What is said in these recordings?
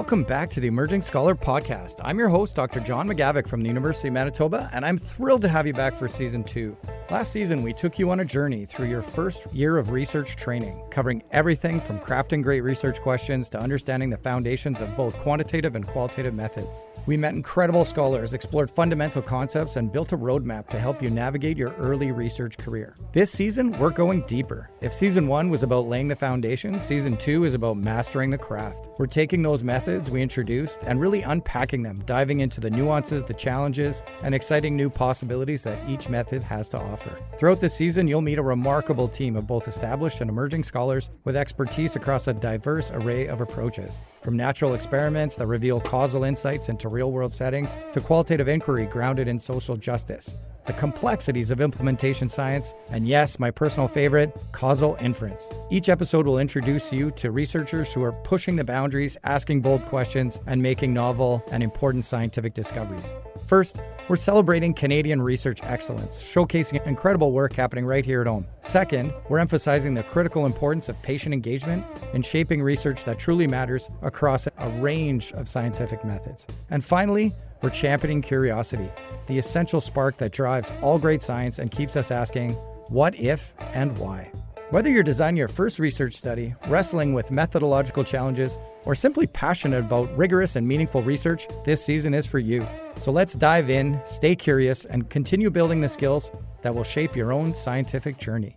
Welcome back to the Emerging Scholar Podcast. I'm your host, Dr. John McGavick from the University of Manitoba, and I'm thrilled to have you back for Season 2. Last season, we took you on a journey through your first year of research training, covering everything from crafting great research questions to understanding the foundations of both quantitative and qualitative methods. We met incredible scholars, explored fundamental concepts, and built a roadmap to help you navigate your early research career. This season, we're going deeper. If Season 1 was about laying the foundation, Season 2 is about mastering the craft. We're taking those methods we introduced and really unpacking them, diving into the nuances, the challenges, and exciting new possibilities that each method has to offer. Throughout this season, you'll meet a remarkable team of both established and emerging scholars with expertise across a diverse array of approaches. From natural experiments that reveal causal insights into real-world settings to qualitative inquiry grounded in social justice, the complexities of implementation science, and yes, my personal favorite, causal inference. Each episode will introduce you to researchers who are pushing the boundaries, asking bold questions, and making novel and important scientific discoveries. First, we're celebrating Canadian research excellence, showcasing incredible work happening right here at home. Second, we're emphasizing the critical importance of patient engagement in shaping research that truly matters across a range of scientific methods. And finally, we're championing curiosity, the essential spark that drives all great science and keeps us asking, what if and why? Whether you're designing your first research study, wrestling with methodological challenges, or simply passionate about rigorous and meaningful research, this season is for you. So let's dive in, stay curious, and continue building the skills that will shape your own scientific journey.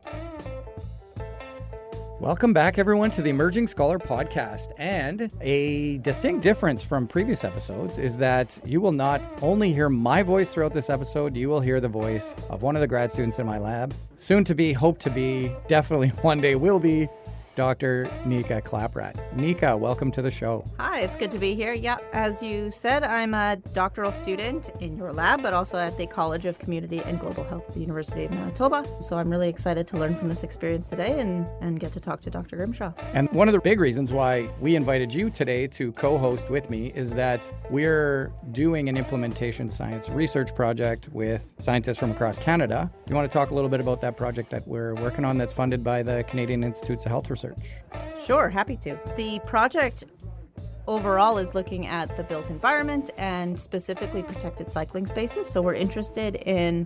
Welcome back, everyone, to the Emerging Scholar Podcast. And a distinct difference from previous episodes is that you will not only hear my voice throughout this episode, you will hear the voice of one of the grad students in my lab. Soon to be, hope to be, definitely one day will be, Dr. Nika Klaprat. Nika, welcome to the show. Hi, it's good to be here. Yeah, as you said, I'm a doctoral student in your lab, but also at the College of Community and Global Health at the University of Manitoba. So I'm really excited to learn from this experience today and get to talk to Dr. Grimshaw. And one of the big reasons why we invited you today to co-host with me is that we're doing an implementation science research project with scientists from across Canada. You want to talk a little bit about that project that we're working on that's funded by the Canadian Institutes of Health Research? Sure, happy to. The project overall is looking at the built environment and specifically protected cycling spaces. So we're interested in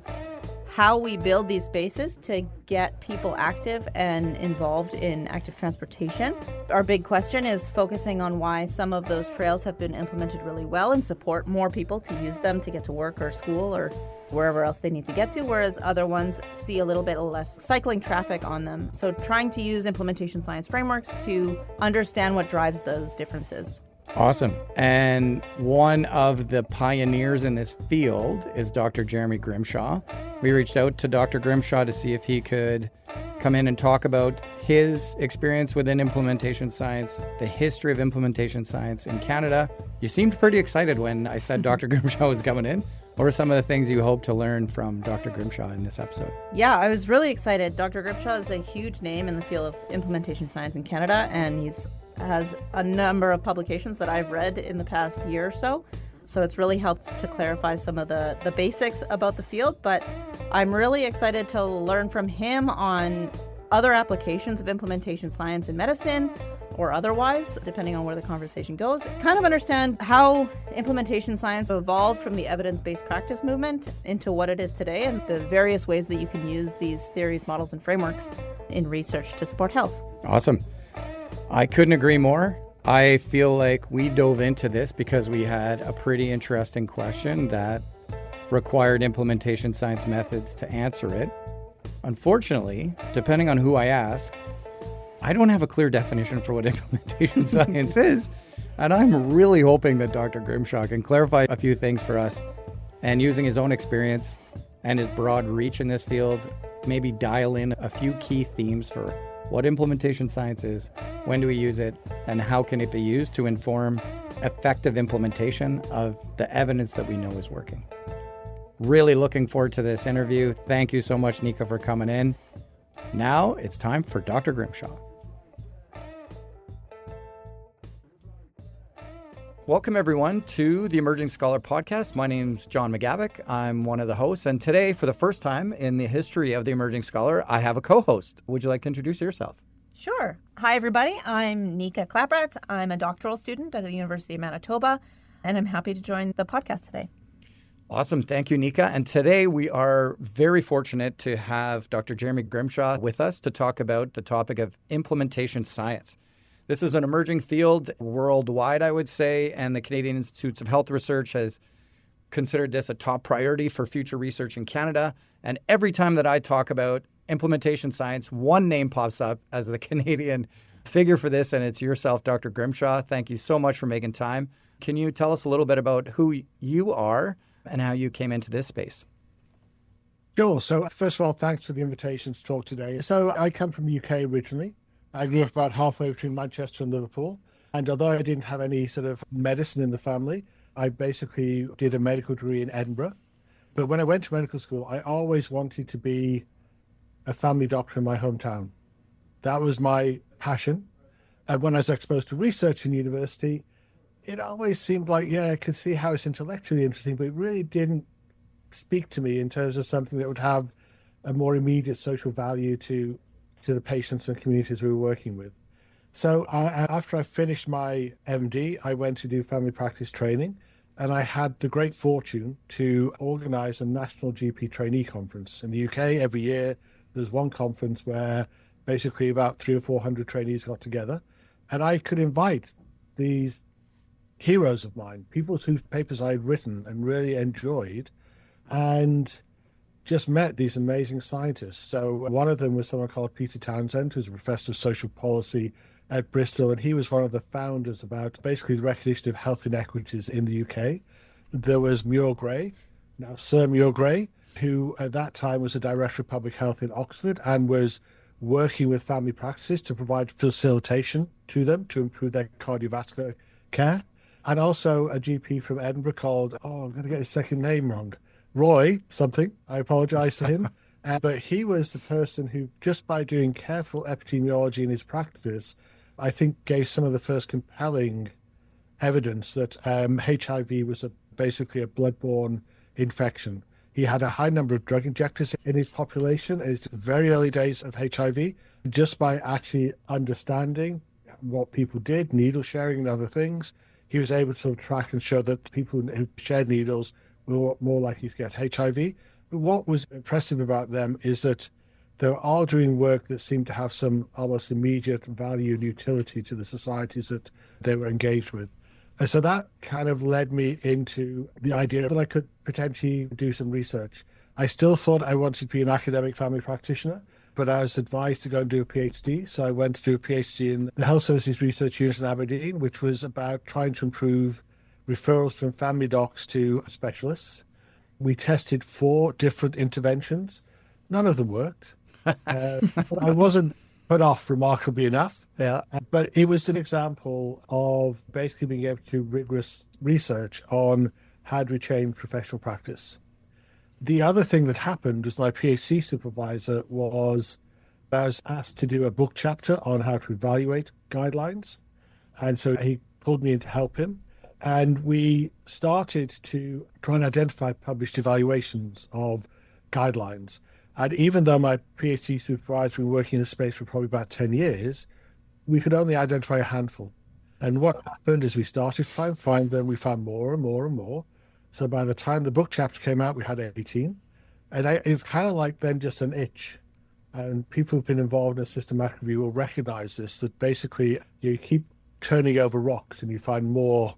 how we build these spaces to get people active and involved in active transportation. Our big question is focusing on why some of those trails have been implemented really well and support more people to use them to get to work or school or wherever else they need to get to, whereas other ones see a little bit less cycling traffic on them. So trying to use implementation science frameworks to understand what drives those differences. Awesome. And one of the pioneers in this field is Dr. Jeremy Grimshaw. We reached out to Dr. Grimshaw to see if he could come in and talk about his experience within implementation science, the history of implementation science in Canada. You seemed pretty excited when I said Dr. Grimshaw was coming in. What are some of the things you hope to learn from Dr. Grimshaw in this episode? Yeah, I was really excited. Dr. Grimshaw is a huge name in the field of implementation science in Canada, and has a number of publications that I've read in the past year or so. So it's really helped to clarify some of the basics about the field, but I'm really excited to learn from him on other applications of implementation science in medicine or otherwise, depending on where the conversation goes. Kind of understand how implementation science evolved from the evidence-based practice movement into what it is today and the various ways that you can use these theories, models, and frameworks in research to support health. Awesome. I couldn't agree more. I feel like we dove into this because we had a pretty interesting question that required implementation science methods to answer it. Unfortunately, depending on who I ask, I don't have a clear definition for what implementation science is. And I'm really hoping that Dr. Grimshaw can clarify a few things for us and using his own experience and his broad reach in this field, maybe dial in a few key themes for what implementation science is, when do we use it, and how can it be used to inform effective implementation of the evidence that we know is working. Really looking forward to this interview. Thank you so much, Nika, for coming in. Now it's time for Dr. Grimshaw. Welcome, everyone, to the Emerging Scholar Podcast. My name's John McGavick. I'm one of the hosts, and today, for the first time in the history of the Emerging Scholar, I have a co-host. Would you like to introduce yourself? Sure. Hi, everybody. I'm Nika Klaprat. I'm a doctoral student at the University of Manitoba, and I'm happy to join the podcast today. Awesome. Thank you, Nika. And today we are very fortunate to have Dr. Jeremy Grimshaw with us to talk about the topic of implementation science. This is an emerging field worldwide, I would say, and the Canadian Institutes of Health Research has considered this a top priority for future research in Canada. And every time that I talk about implementation science, one name pops up as the Canadian figure for this, and it's yourself, Dr. Grimshaw. Thank you so much for making time. Can you tell us a little bit about who you are and how you came into this space? Sure. So first of all, thanks for the invitation to talk today. So I come from the UK originally. I grew up about halfway between Manchester and Liverpool. And although I didn't have any sort of medicine in the family, I basically did a medical degree in Edinburgh. But when I went to medical school, I always wanted to be a family doctor in my hometown. That was my passion. And when I was exposed to research in university, it always seemed like, yeah, I could see how it's intellectually interesting, but it really didn't speak to me in terms of something that would have a more immediate social value to the patients and communities we were working with. So after I finished my MD, I went to do family practice training, and I had the great fortune to organize a national GP trainee conference. In the UK, every year, there's one conference where basically about 300 or 400 trainees got together, and I could invite these heroes of mine, people whose papers I had written and really enjoyed, and just met these amazing scientists. So one of them was someone called Peter Townsend, who's a professor of social policy at Bristol, and he was one of the founders about basically the recognition of health inequities in the UK. There was Muir Gray, now Sir Muir Gray, who at that time was a director of public health in Oxford and was working with family practices to provide facilitation to them to improve their cardiovascular care. And also a GP from Edinburgh called, I'm going to get his second name wrong, Roy something. I apologize to him. But he was the person who, just by doing careful epidemiology in his practice, I think gave some of the first compelling evidence that HIV was basically a bloodborne infection. He had a high number of drug injectors in his population in his very early days of HIV. Just by actually understanding what people did, needle sharing and other things, he was able to track and show that people who shared needles were more likely to get HIV. But what was impressive about them is that they were all doing work that seemed to have some almost immediate value and utility to the societies that they were engaged with. And so that kind of led me into the idea that I could potentially do some research. I still thought I wanted to be an academic family practitioner, but I was advised to go and do a PhD. So I went to do a PhD in the Health Services Research Unit in Aberdeen, which was about trying to improve referrals from family docs to specialists. We tested 4 different interventions. None of them worked. I wasn't put off remarkably enough. Yeah. But it was an example of basically being able to do rigorous research on how do we change professional practice. The other thing that happened was my PhD supervisor was asked to do a book chapter on how to evaluate guidelines. And so he pulled me in to help him. And we started to try and identify published evaluations of guidelines. And even though my PhD supervisor had been working in this space for probably about 10 years, we could only identify a handful. And what happened is we started to try and find them. We found more and more and more. So by the time the book chapter came out, we had 18. And it's kind of like then just an itch. And people who've been involved in a systematic review will recognize this, that basically you keep turning over rocks and you find more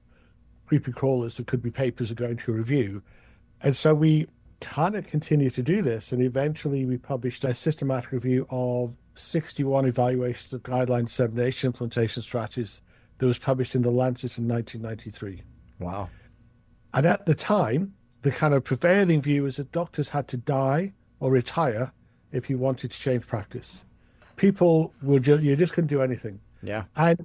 creepy crawlers that could be papers that go into a review. And so we kind of continue to do this. And eventually we published a systematic review of 61 evaluations of guideline dissemination implementation strategies that was published in the Lancet in 1993. Wow. And at the time, the kind of prevailing view was that doctors had to die or retire if you wanted to change practice. People would you just couldn't do anything. Yeah. And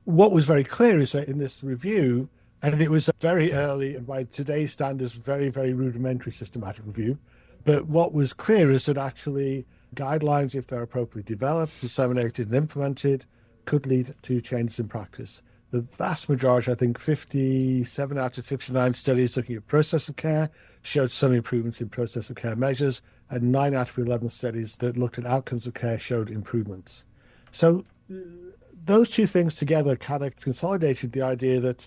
what was very clear is that in this review, and it was a very early, and by today's standards, very, very rudimentary systematic review, but what was clear is that actually guidelines, if they're appropriately developed, disseminated and implemented, could lead to changes in practice. The vast majority, I think 57 out of 59 studies looking at process of care showed some improvements in process of care measures, and 9 out of 11 studies that looked at outcomes of care showed improvements. So those two things together kind of consolidated the idea that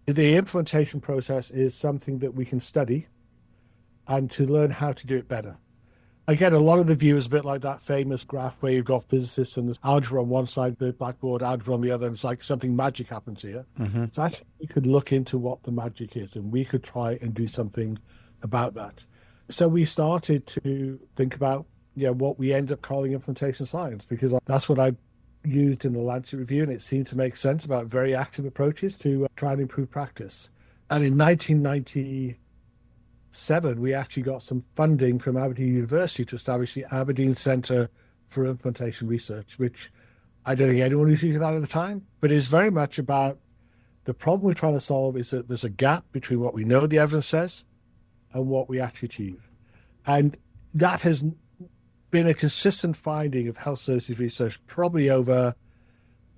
the implementation process is something that we can study and to learn how to do it better. Again, a lot of the view is a bit like that famous graph where you've got physicists and there's algebra on one side, the blackboard, algebra on the other, and it's like something magic happens here. Mm-hmm. So I think we could look into what the magic is and we could try and do something about that. So we started to think about what we end up calling implementation science, because that's what I used in the Lancet review, and it seemed to make sense about very active approaches to try and improve practice. And in 1997, we actually got some funding from Aberdeen University to establish the Aberdeen Centre for Implementation Research, which I don't think anyone was using that at the time, but it's very much about the problem we're trying to solve is that there's a gap between what we know the evidence says and what we actually achieve. And that has been a consistent finding of health services research probably over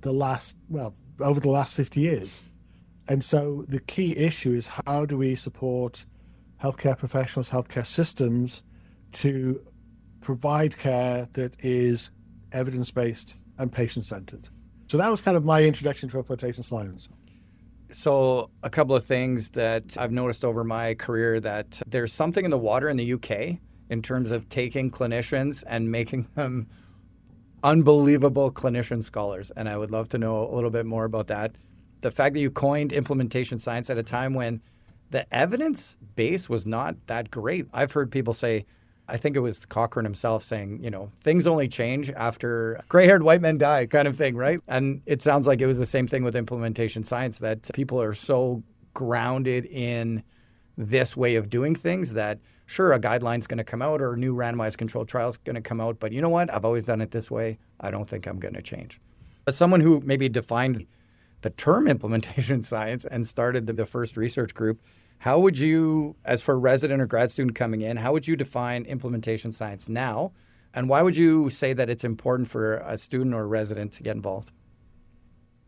the last 50 years. And so the key issue is, how do we support healthcare professionals, healthcare systems to provide care that is evidence-based and patient-centered? So that was kind of my introduction to implementation science. So a couple of things that I've noticed over my career, that there's something in the water in the UK in terms of taking clinicians and making them unbelievable clinician scholars. And I would love to know a little bit more about that. The fact that you coined implementation science at a time when the evidence base was not that great. I've heard people say, I think it was Cochrane himself saying, things only change after gray-haired white men die kind of thing, right? And it sounds like it was the same thing with implementation science, that people are so grounded in this way of doing things that, sure, a guideline's going to come out or a new randomized controlled trial is going to come out, but you know what? I've always done it this way. I don't think I'm going to change. As someone who maybe defined the term implementation science and started the first research group, how would you, as for a resident or grad student coming in, how would you define implementation science now? And why would you say that it's important for a student or a resident to get involved?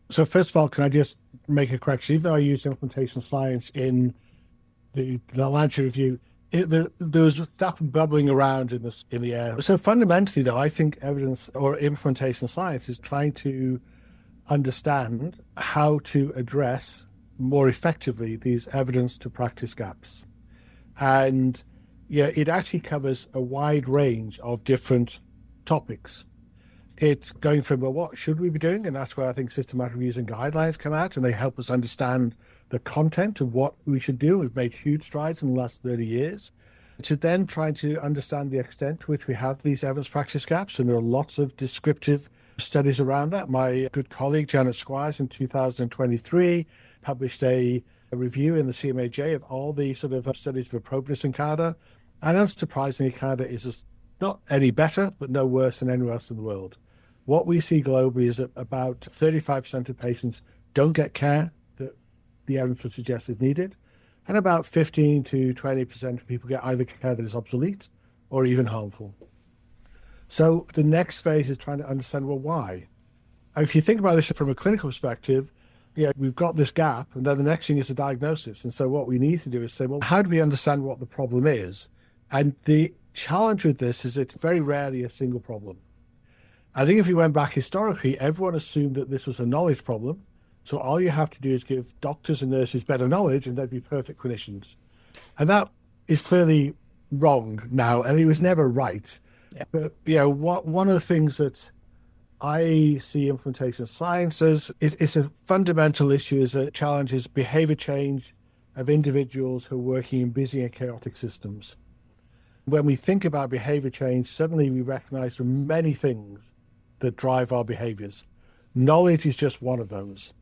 So first of all, can I just make a correction? Even though I used implementation science in the Lancet review, there was stuff bubbling around in the air. So fundamentally, though, I think evidence or implementation science is trying to understand how to address more effectively these evidence to practice gaps. And it actually covers a wide range of different topics. It's going from, what should we be doing? And that's where I think systematic reviews and guidelines come out, and they help us understand the content of what we should do. We've made huge strides in the last 30 years. To then trying to understand the extent to which we have these evidence practice gaps, and there are lots of descriptive studies around that. My good colleague Janet Squires in 2023 published a review in the CMAJ of all the sort of studies of appropriateness in Canada, and unsurprisingly, Canada is not any better, but no worse than anywhere else in the world. What we see globally is that about 35% of patients don't get care that the evidence would suggest is needed, and about 15 to 20% of people get either care that is obsolete or even harmful. So the next phase is trying to understand, why? And if you think about this from a clinical perspective, we've got this gap, and then the next thing is the diagnosis. And so what we need to do is say, how do we understand what the problem is? And the challenge with this is it's very rarely a single problem. I think if you went back historically, everyone assumed that this was a knowledge problem. So all you have to do is give doctors and nurses better knowledge and they'd be perfect clinicians. And that is clearly wrong now, and it was never right. Yeah. But one of the things that I see implementation science as it's a fundamental issue, is that challenges behavior change of individuals who are working in busy and chaotic systems. When we think about behavior change, suddenly we recognize there are many things that drive our behaviors. Knowledge is just one of those.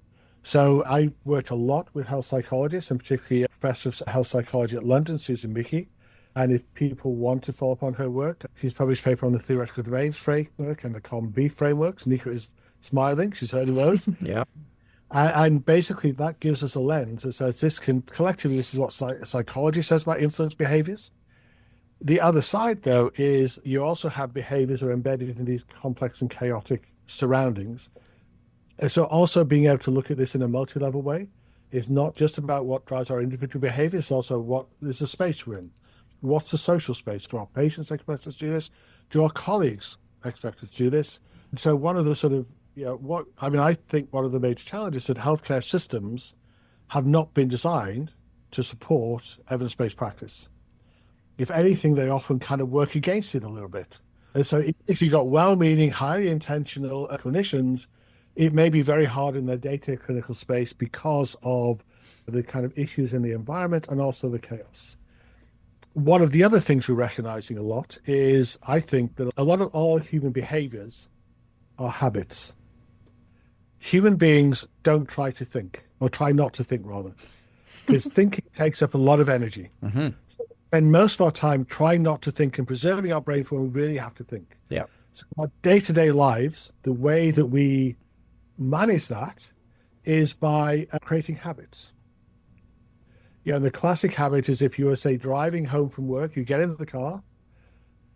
So I worked a lot with health psychologists, and particularly a professor of health psychology at London, Susan Mickey. And if people want to follow up on her work, she's published a paper on the theoretical domains framework and the common B frameworks. Nika is smiling. She's heard of those. Yeah. And basically that gives us a lens that says collectively, this is what psychology says about influence behaviors. The other side, though, is you also have behaviors that are embedded in these complex and chaotic surroundings. And so also being able to look at this in a multi-level way is not just about what drives our individual behavior, it's also what is the space we're in. What's the social space? Do our patients expect us to do this? Do our colleagues expect us to do this? So one of the sort of, I think one of the major challenges is that healthcare systems have not been designed to support evidence-based practice. If anything, they often kind of work against it a little bit. And so if you've got well-meaning, highly intentional clinicians, it may be very hard in their day-to-day clinical space because of the kind of issues in the environment and also the chaos. One of the other things we're recognizing a lot is, I think, that a lot of all human behaviors are habits. Human beings don't try to think, or try not to think, rather, because thinking takes up a lot of energy. Mm-hmm. So we spend most of our time trying not to think and preserving our brain for when we really have to think. Yeah. So our day-to-day lives, the way that we manage that is by creating habits. And the classic habit is if you were, say, driving home from work, you get into the car,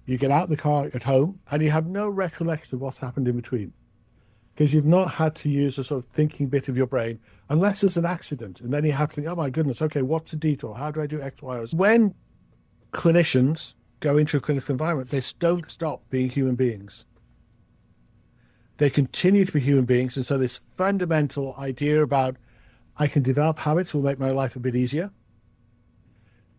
you get out the car at home, and you have no recollection of what's happened in between. Because you've not had to use a sort of thinking bit of your brain, unless there's an accident. And then you have to think, oh my goodness, okay, what's a detour? How do I do X, Y, or Z? When clinicians go into a clinical environment, they don't stop being human beings. They continue to be human beings. And so this fundamental idea about I can develop habits will make my life a bit easier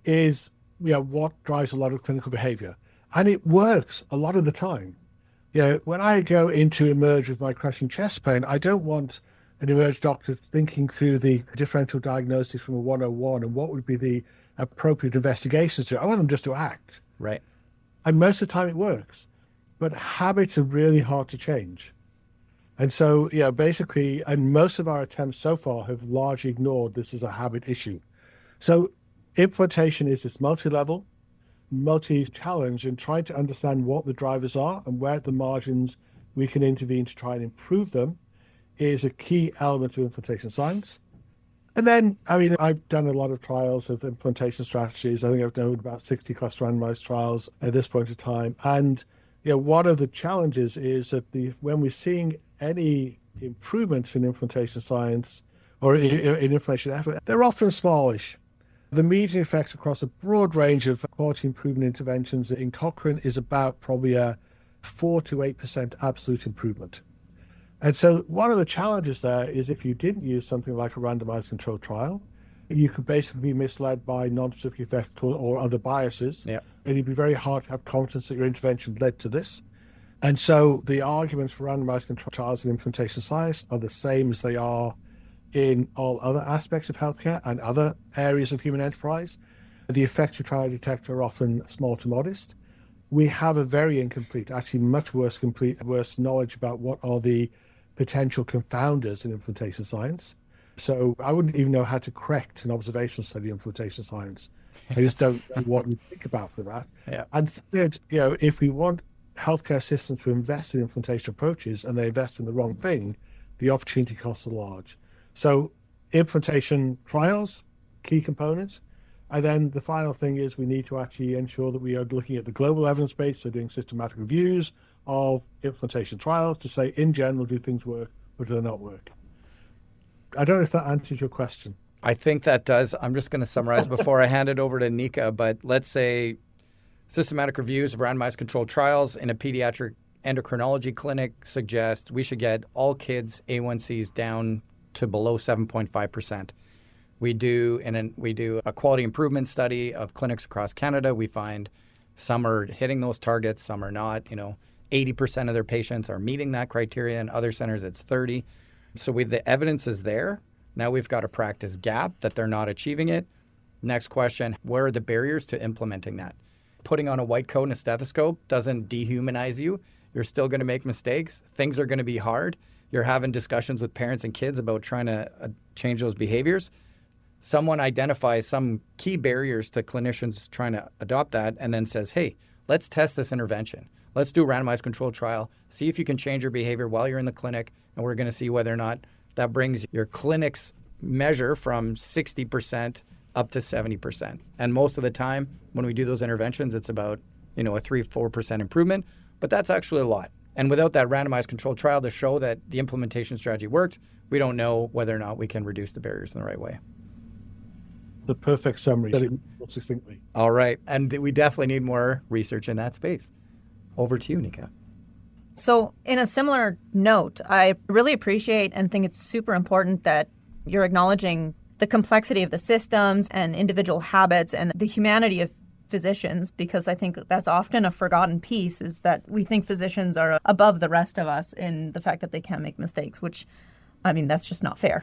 is what drives a lot of clinical behavior. And it works a lot of the time. When I go into Emerge with my crushing chest pain, I don't want an Emerge doctor thinking through the differential diagnosis from a 101 and what would be the appropriate investigations to. I want them just to act. Right. And most of the time it works. But habits are really hard to change. And so, basically, and most of our attempts so far have largely ignored this as a habit issue. So implementation is this multi-level, multi-challenge in trying to understand what the drivers are and where at the margins we can intervene to try and improve them is a key element of implementation science. And then, I've done a lot of trials of implementation strategies. I think I've done about 60 plus randomized trials at this point in time. And, one of the challenges is that when we're seeing any improvements in implementation science or in implementation effort, they're often smallish. The median effects across a broad range of quality improvement interventions in Cochrane is about probably a 4 to 8% absolute improvement. And so one of the challenges there is if you didn't use something like a randomized controlled trial, you could basically be misled by non-specific effects or other biases. Yeah. And it'd be very hard to have confidence that your intervention led to this. And so the arguments for randomized controlled trials in implementation science are the same as they are in all other aspects of healthcare and other areas of human enterprise. The effects we try to detect are often small to modest. We have a very incomplete, actually much worse knowledge about what are the potential confounders in implementation science. So I wouldn't even know how to correct an observational study in implementation science. I just don't know what we think about for that. Yeah. And third, if we want healthcare systems to invest in implementation approaches and they invest in the wrong thing, the opportunity costs are large. So implementation trials, key components. And then the final thing is we need to actually ensure that we are looking at the global evidence base, so doing systematic reviews of implementation trials to say, in general, do things work or do they not work? I don't know if that answers your question. I think that does. I'm just going to summarize before I hand it over to Nika, but let's say systematic reviews of randomized controlled trials in a pediatric endocrinology clinic suggest we should get all kids' A1Cs down to below 7.5%. We do a quality improvement study of clinics across Canada. We find some are hitting those targets, some are not. 80% of their patients are meeting that criteria. In other centers, it's 30%. So the evidence is there. Now we've got a practice gap that they're not achieving it. Next question, where are the barriers to implementing that? Putting on a white coat and a stethoscope doesn't dehumanize you. You're still going to make mistakes. Things are going to be hard. You're having discussions with parents and kids about trying to change those behaviors. Someone identifies some key barriers to clinicians trying to adopt that and then says, hey, let's test this intervention. Let's do a randomized controlled trial. See if you can change your behavior while you're in the clinic, and we're going to see whether or not that brings your clinic's measure from 60% up to 70%. And most of the time, when we do those interventions, it's about a 3-4% improvement, but that's actually a lot. And without that randomized controlled trial to show that the implementation strategy worked, we don't know whether or not we can reduce the barriers in the right way. The perfect summary. Succinctly. All right. And we definitely need more research in that space. Over to you, Nika. So in a similar note, I really appreciate and think it's super important that you're acknowledging the complexity of the systems and individual habits and the humanity of physicians, because I think that's often a forgotten piece, is that we think physicians are above the rest of us in the fact that they can't make mistakes, which, I mean, that's just not fair.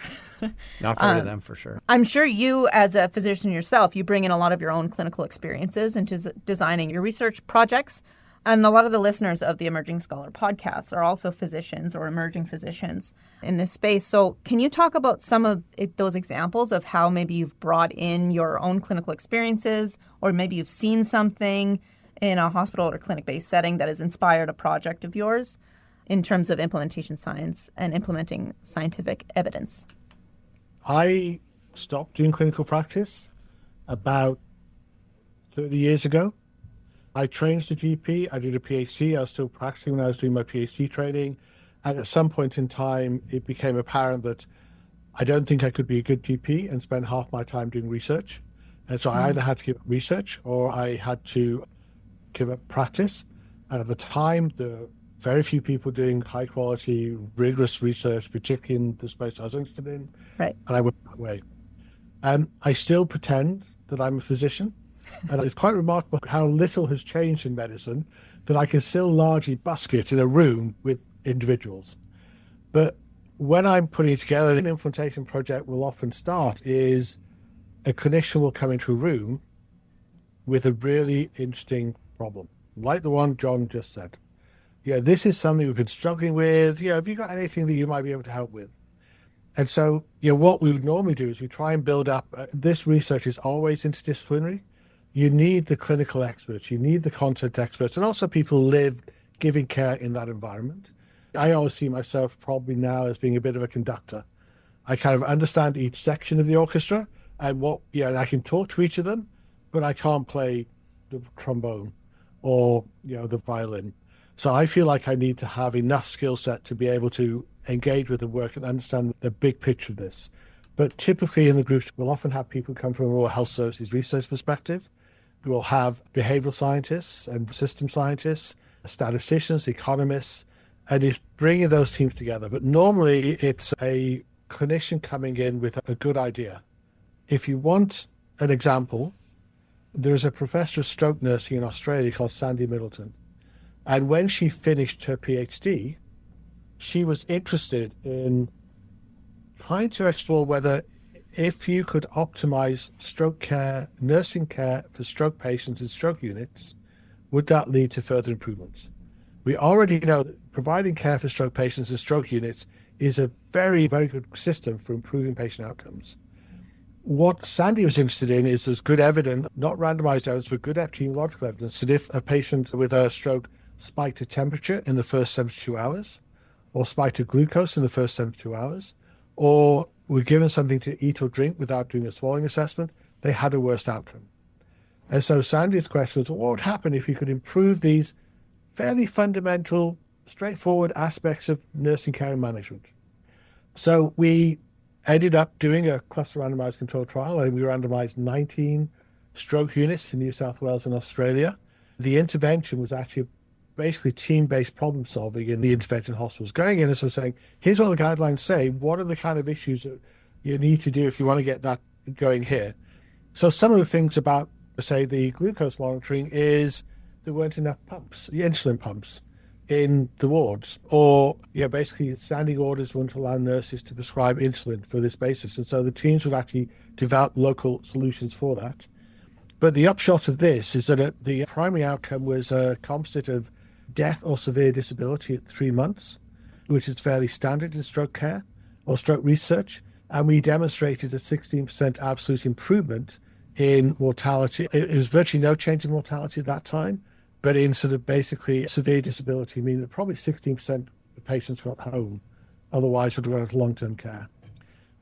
Not fair to them, for sure. I'm sure you, as a physician yourself, you bring in a lot of your own clinical experiences into designing your research projects. And a lot of the listeners of the Emerging Scholar podcast are also physicians or emerging physicians in this space. So can you talk about some of those examples of how maybe you've brought in your own clinical experiences, or maybe you've seen something in a hospital or clinic-based setting that has inspired a project of yours in terms of implementation science and implementing scientific evidence? I stopped doing clinical practice about 30 years ago. I trained as a GP. I did a PhD. I was still practicing when I was doing my PhD training. And at some point in time, it became apparent that I don't think I could be a good GP and spend half my time doing research. And so I either had to give up research or I had to give up practice. And at the time, there were very few people doing high quality, rigorous research, particularly in the space I was interested in. Right. And I went that way. I still pretend that I'm a physician. And it's quite remarkable how little has changed in medicine that I can still largely busk it in a room with individuals. But when I'm putting it together, an implementation project will often start is a clinician will come into a room with a really interesting problem, like the one John just said. Yeah, this is something we've been struggling with. Yeah, have you got anything that you might be able to help with? And so, what we would normally do is we try and build up. This research is always interdisciplinary. You need the clinical experts, you need the content experts, and also people live giving care in that environment. I always see myself probably now as being a bit of a conductor. I kind of understand each section of the orchestra and I can talk to each of them, but I can't play the trombone or, the violin. So I feel like I need to have enough skill set to be able to engage with the work and understand the big picture of this. But typically in the groups, we'll often have people come from a rural health services research perspective. We'll have behavioral scientists and system scientists, statisticians, economists, and it's bringing those teams together. But normally it's a clinician coming in with a good idea. If you want an example, there's a professor of stroke nursing in Australia called Sandy Middleton. And when she finished her PhD, she was interested in trying to explore whether if you could optimize stroke care, nursing care for stroke patients in stroke units, would that lead to further improvements? We already know that providing care for stroke patients in stroke units is a very, very good system for improving patient outcomes. What Sandy was interested in is there's good evidence, not randomized evidence, but good epidemiological evidence that if a patient with a stroke spiked a temperature in the first 72 hours, or spiked a glucose in the first 72 hours, or were given something to eat or drink without doing a swallowing assessment, they had a worse outcome. And so Sandy's question was, what would happen if you could improve these fairly fundamental, straightforward aspects of nursing care and management? So we ended up doing a cluster randomized controlled trial, and we randomized 19 stroke units in New South Wales and Australia. The intervention was actually basically team-based problem solving in the intervention hospitals, going in and sort of saying, here's what the guidelines say, what are the kind of issues that you need to do if you want to get that going here? So some of the things about, say, the glucose monitoring is there weren't enough pumps, the insulin pumps in the wards, or basically standing orders wouldn't allow nurses to prescribe insulin for this basis. And so the teams would actually develop local solutions for that. But the upshot of this is that the primary outcome was a composite of death or severe disability at 3 months, which is fairly standard in stroke care or stroke research. And we demonstrated a 16% absolute improvement in mortality. It was virtually no change in mortality at that time, but in sort of basically severe disability, meaning that probably 16% of patients got home, otherwise would have gone into long-term care.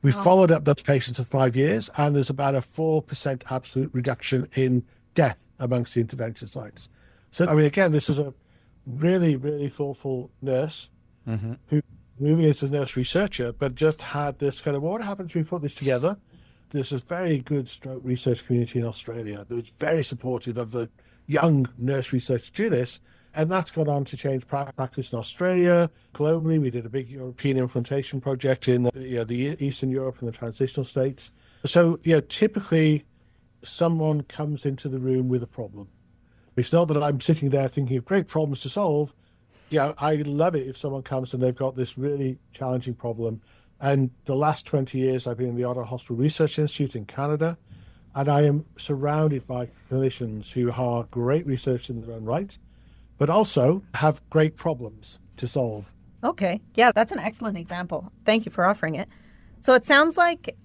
We followed up those patients for 5 years, and there's about a 4% absolute reduction in death amongst the intervention sites. So, again, this is a really, really thoughtful nurse who moving as a nurse researcher, but just had this kind of, what happens if we put this together? There's a very good stroke research community in Australia that was very supportive of the young nurse research to do this. And that's gone on to change practice in Australia. Globally, we did a big European implementation project in the Eastern Europe and the transitional states. So, typically someone comes into the room with a problem. It's not that I'm sitting there thinking of great problems to solve. I love it if someone comes and they've got this really challenging problem. And the last 20 years, I've been in the Ottawa Hospital Research Institute in Canada, and I am surrounded by clinicians who are great researchers in their own right, but also have great problems to solve. Okay. Yeah, that's an excellent example. Thank you for offering it. So it sounds like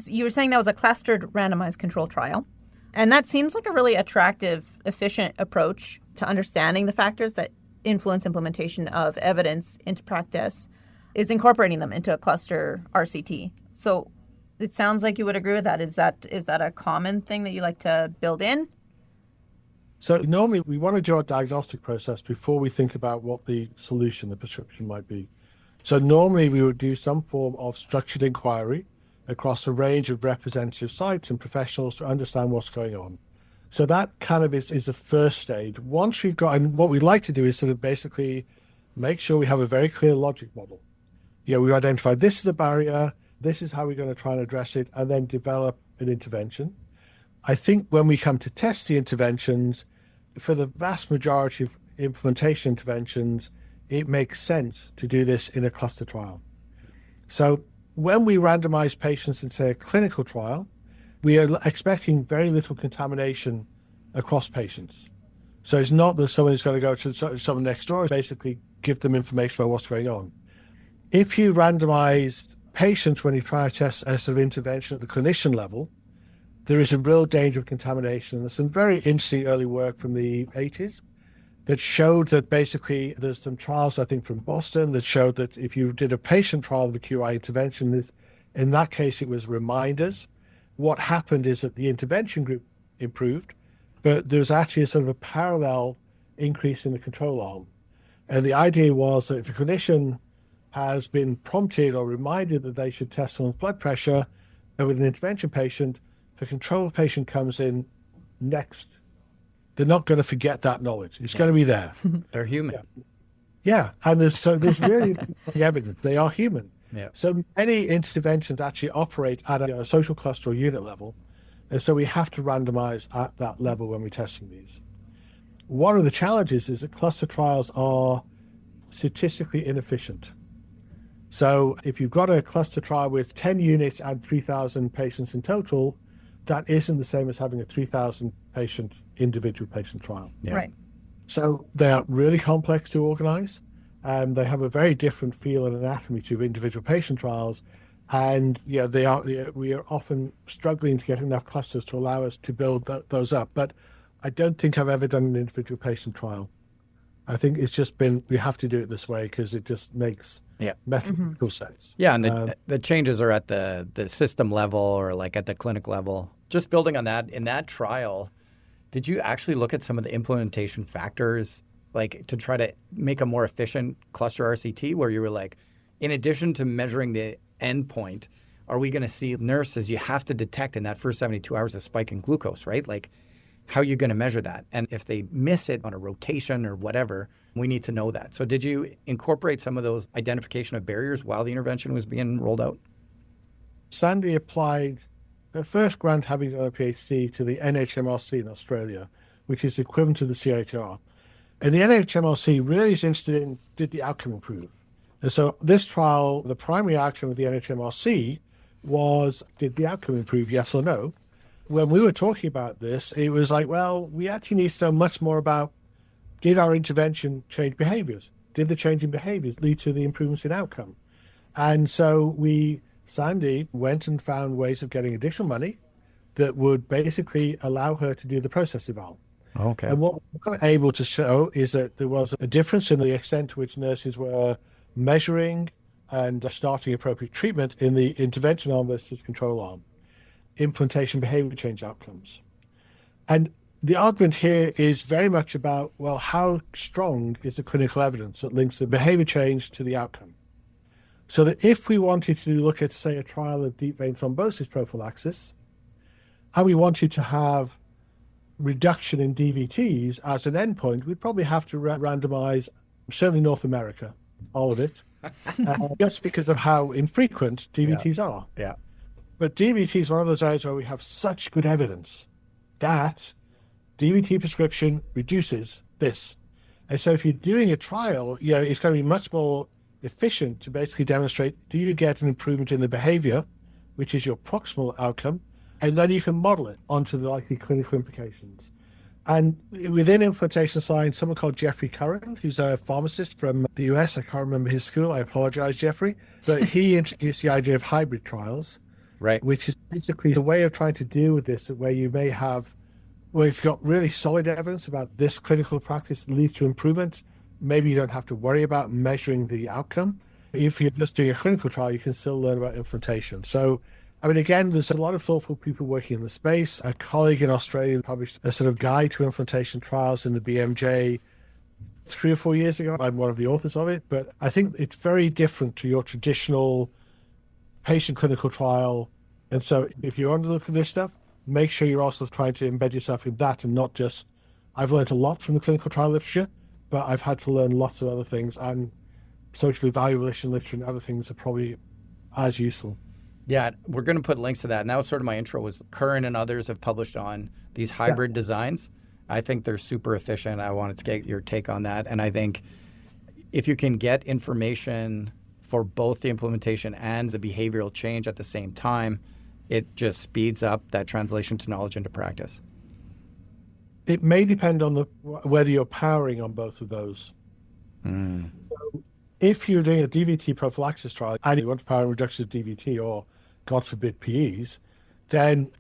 you were saying that was a clustered randomized control trial. And that seems like a really attractive, efficient approach to understanding the factors that influence implementation of evidence into practice, is incorporating them into a cluster RCT. So it sounds like you would agree with that. Is that a common thing that you like to build in? So normally we want to do our diagnostic process before we think about what the solution, the prescription might be. So normally we would do some form of structured inquiry across a range of representative sites and professionals to understand what's going on. So that kind of is the first stage. Once we've got, and what we'd like to do is sort of basically make sure we have a very clear logic model. We've identified this is the barrier, this is how we're going to try and address it, and then develop an intervention. I think when we come to test the interventions, for the vast majority of implementation interventions, it makes sense to do this in a cluster trial. So when we randomize patients in, say, a clinical trial, we are expecting very little contamination across patients. So it's not that someone is going to go to someone next door and basically give them information about what's going on. If you randomize patients when you try to test a sort of intervention at the clinician level, there is a real danger of contamination. There's some very interesting early work from the 80s that showed that basically there's some trials, I think, from Boston that showed that if you did a patient trial of a QI intervention, in that case, it was reminders. What happened is that the intervention group improved, but there's actually a sort of a parallel increase in the control arm. And the idea was that if a clinician has been prompted or reminded that they should test someone's blood pressure with an intervention patient, if a control patient comes in next, they're not going to forget that knowledge. It's going to be there. They're human. Yeah. And there's really evidence they are human. Yeah. So many interventions actually operate at a social cluster or unit level. And so we have to randomize at that level when we're testing these. One of the challenges is that cluster trials are statistically inefficient. So if you've got a cluster trial with 10 units and 3,000 patients in total, that isn't the same as having a 3,000 patient individual patient trial. Yeah. Right. So they are really complex to organize. They have a very different feel and anatomy to individual patient trials. And we are often struggling to get enough clusters to allow us to build those up. But I don't think I've ever done an individual patient trial. I think it's just been, we have to do it this way because it just makes mathematical sense. Yeah, and the changes are at the system level or like at the clinic level. Just building on that, in that trial, did you actually look at some of the implementation factors like to try to make a more efficient cluster RCT where you were like, in addition to measuring the endpoint, are we going to see nurses, you have to detect in that first 72 hours a spike in glucose, right? Like, how are you going to measure that? And if they miss it on a rotation or whatever, we need to know that. So did you incorporate some of those identification of barriers while the intervention was being rolled out? Sandy applied her first grant, having done a PhD, to the NHMRC in Australia, which is equivalent to the CIHR. And the NHMRC really is interested in, did the outcome improve? And so this trial, the primary outcome of the NHMRC was, did the outcome improve, yes or no? When we were talking about this, it was like, well, we actually need to know much more about, did our intervention change behaviors? Did the change in behaviors lead to the improvements in outcome? And so Sandy went and found ways of getting additional money that would basically allow her to do the process eval. Okay. And what we were able to show is that there was a difference in the extent to which nurses were measuring and starting appropriate treatment in the intervention arm versus control arm. Implementation behavior change outcomes. And the argument here is very much about, well, how strong is the clinical evidence that links the behavior change to the outcome? So that if we wanted to look at, say, a trial of deep vein thrombosis prophylaxis, and we wanted to have reduction in DVTs as an endpoint, we'd probably have to randomize certainly North America, all of it, just because of how infrequent DVTs are. Yeah. But DVT is one of those areas where we have such good evidence that DVT prescription reduces this. And so if you're doing a trial, it's going to be much more efficient to basically demonstrate, do you get an improvement in the behavior, which is your proximal outcome, and then you can model it onto the likely clinical implications. And within implementation science, someone called Jeffrey Curran, who's a pharmacist from the US, I can't remember his school, I apologize, Jeffrey, but he introduced the idea of hybrid trials, right? Which is basically a way of trying to deal with this, where you may have, well, if you've got really solid evidence about this clinical practice that leads to improvement, maybe you don't have to worry about measuring the outcome. If you're just doing a clinical trial, you can still learn about implementation. So, I mean, again, there's a lot of thoughtful people working in the space. A colleague in Australia published a sort of guide to implementation trials in the BMJ 3 or 4 years ago. I'm one of the authors of it, but I think it's very different to your traditional patient clinical trial. And so if you're on the look for this stuff, make sure you're also trying to embed yourself in that and not just, I've learned a lot from the clinical trial literature, but I've had to learn lots of other things, and socially valuable literature and other things are probably as useful. Yeah, we're going to put links to that. And that was sort of my intro, was Curran and others have published on these hybrid designs. I think they're super efficient. I wanted to get your take on that. And I think if you can get information for both the implementation and the behavioral change at the same time, it just speeds up that translation to knowledge into practice. It may depend on whether you're powering on both of those. So if you're doing a DVT prophylaxis trial and you want to power reduction of DVT or, God forbid, PEs, then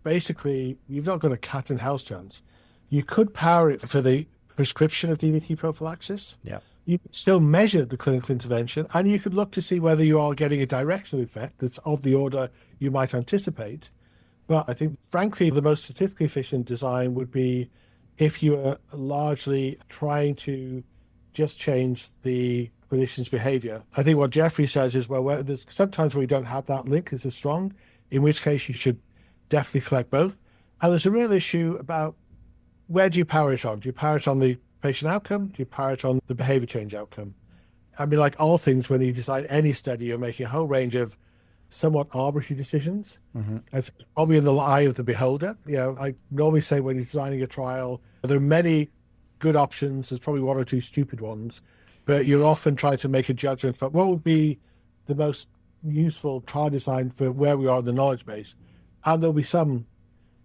basically you've not got a cat and house chance. You could power it for the prescription of DVT prophylaxis. Yeah. You could still measure the clinical intervention, and you could look to see whether you are getting a directional effect that's of the order you might anticipate. But I think, frankly, the most statistically efficient design would be if you are largely trying to just change the clinician's behavior. I think what Jeffrey says is, well, there's sometimes where you don't have that link as strong, in which case you should definitely collect both. And there's a real issue about, where do you power it on? Do you power it on the patient outcome? Do you power it on the behavior change outcome? I mean, like all things, when you design any study, you're making a whole range of somewhat arbitrary decisions. Mm-hmm. It's probably in the eye of the beholder. I normally say when you're designing a trial, there are many good options. There's probably one or two stupid ones, but you're often trying to make a judgment about what would be the most useful trial design for where we are in the knowledge base. And there'll be some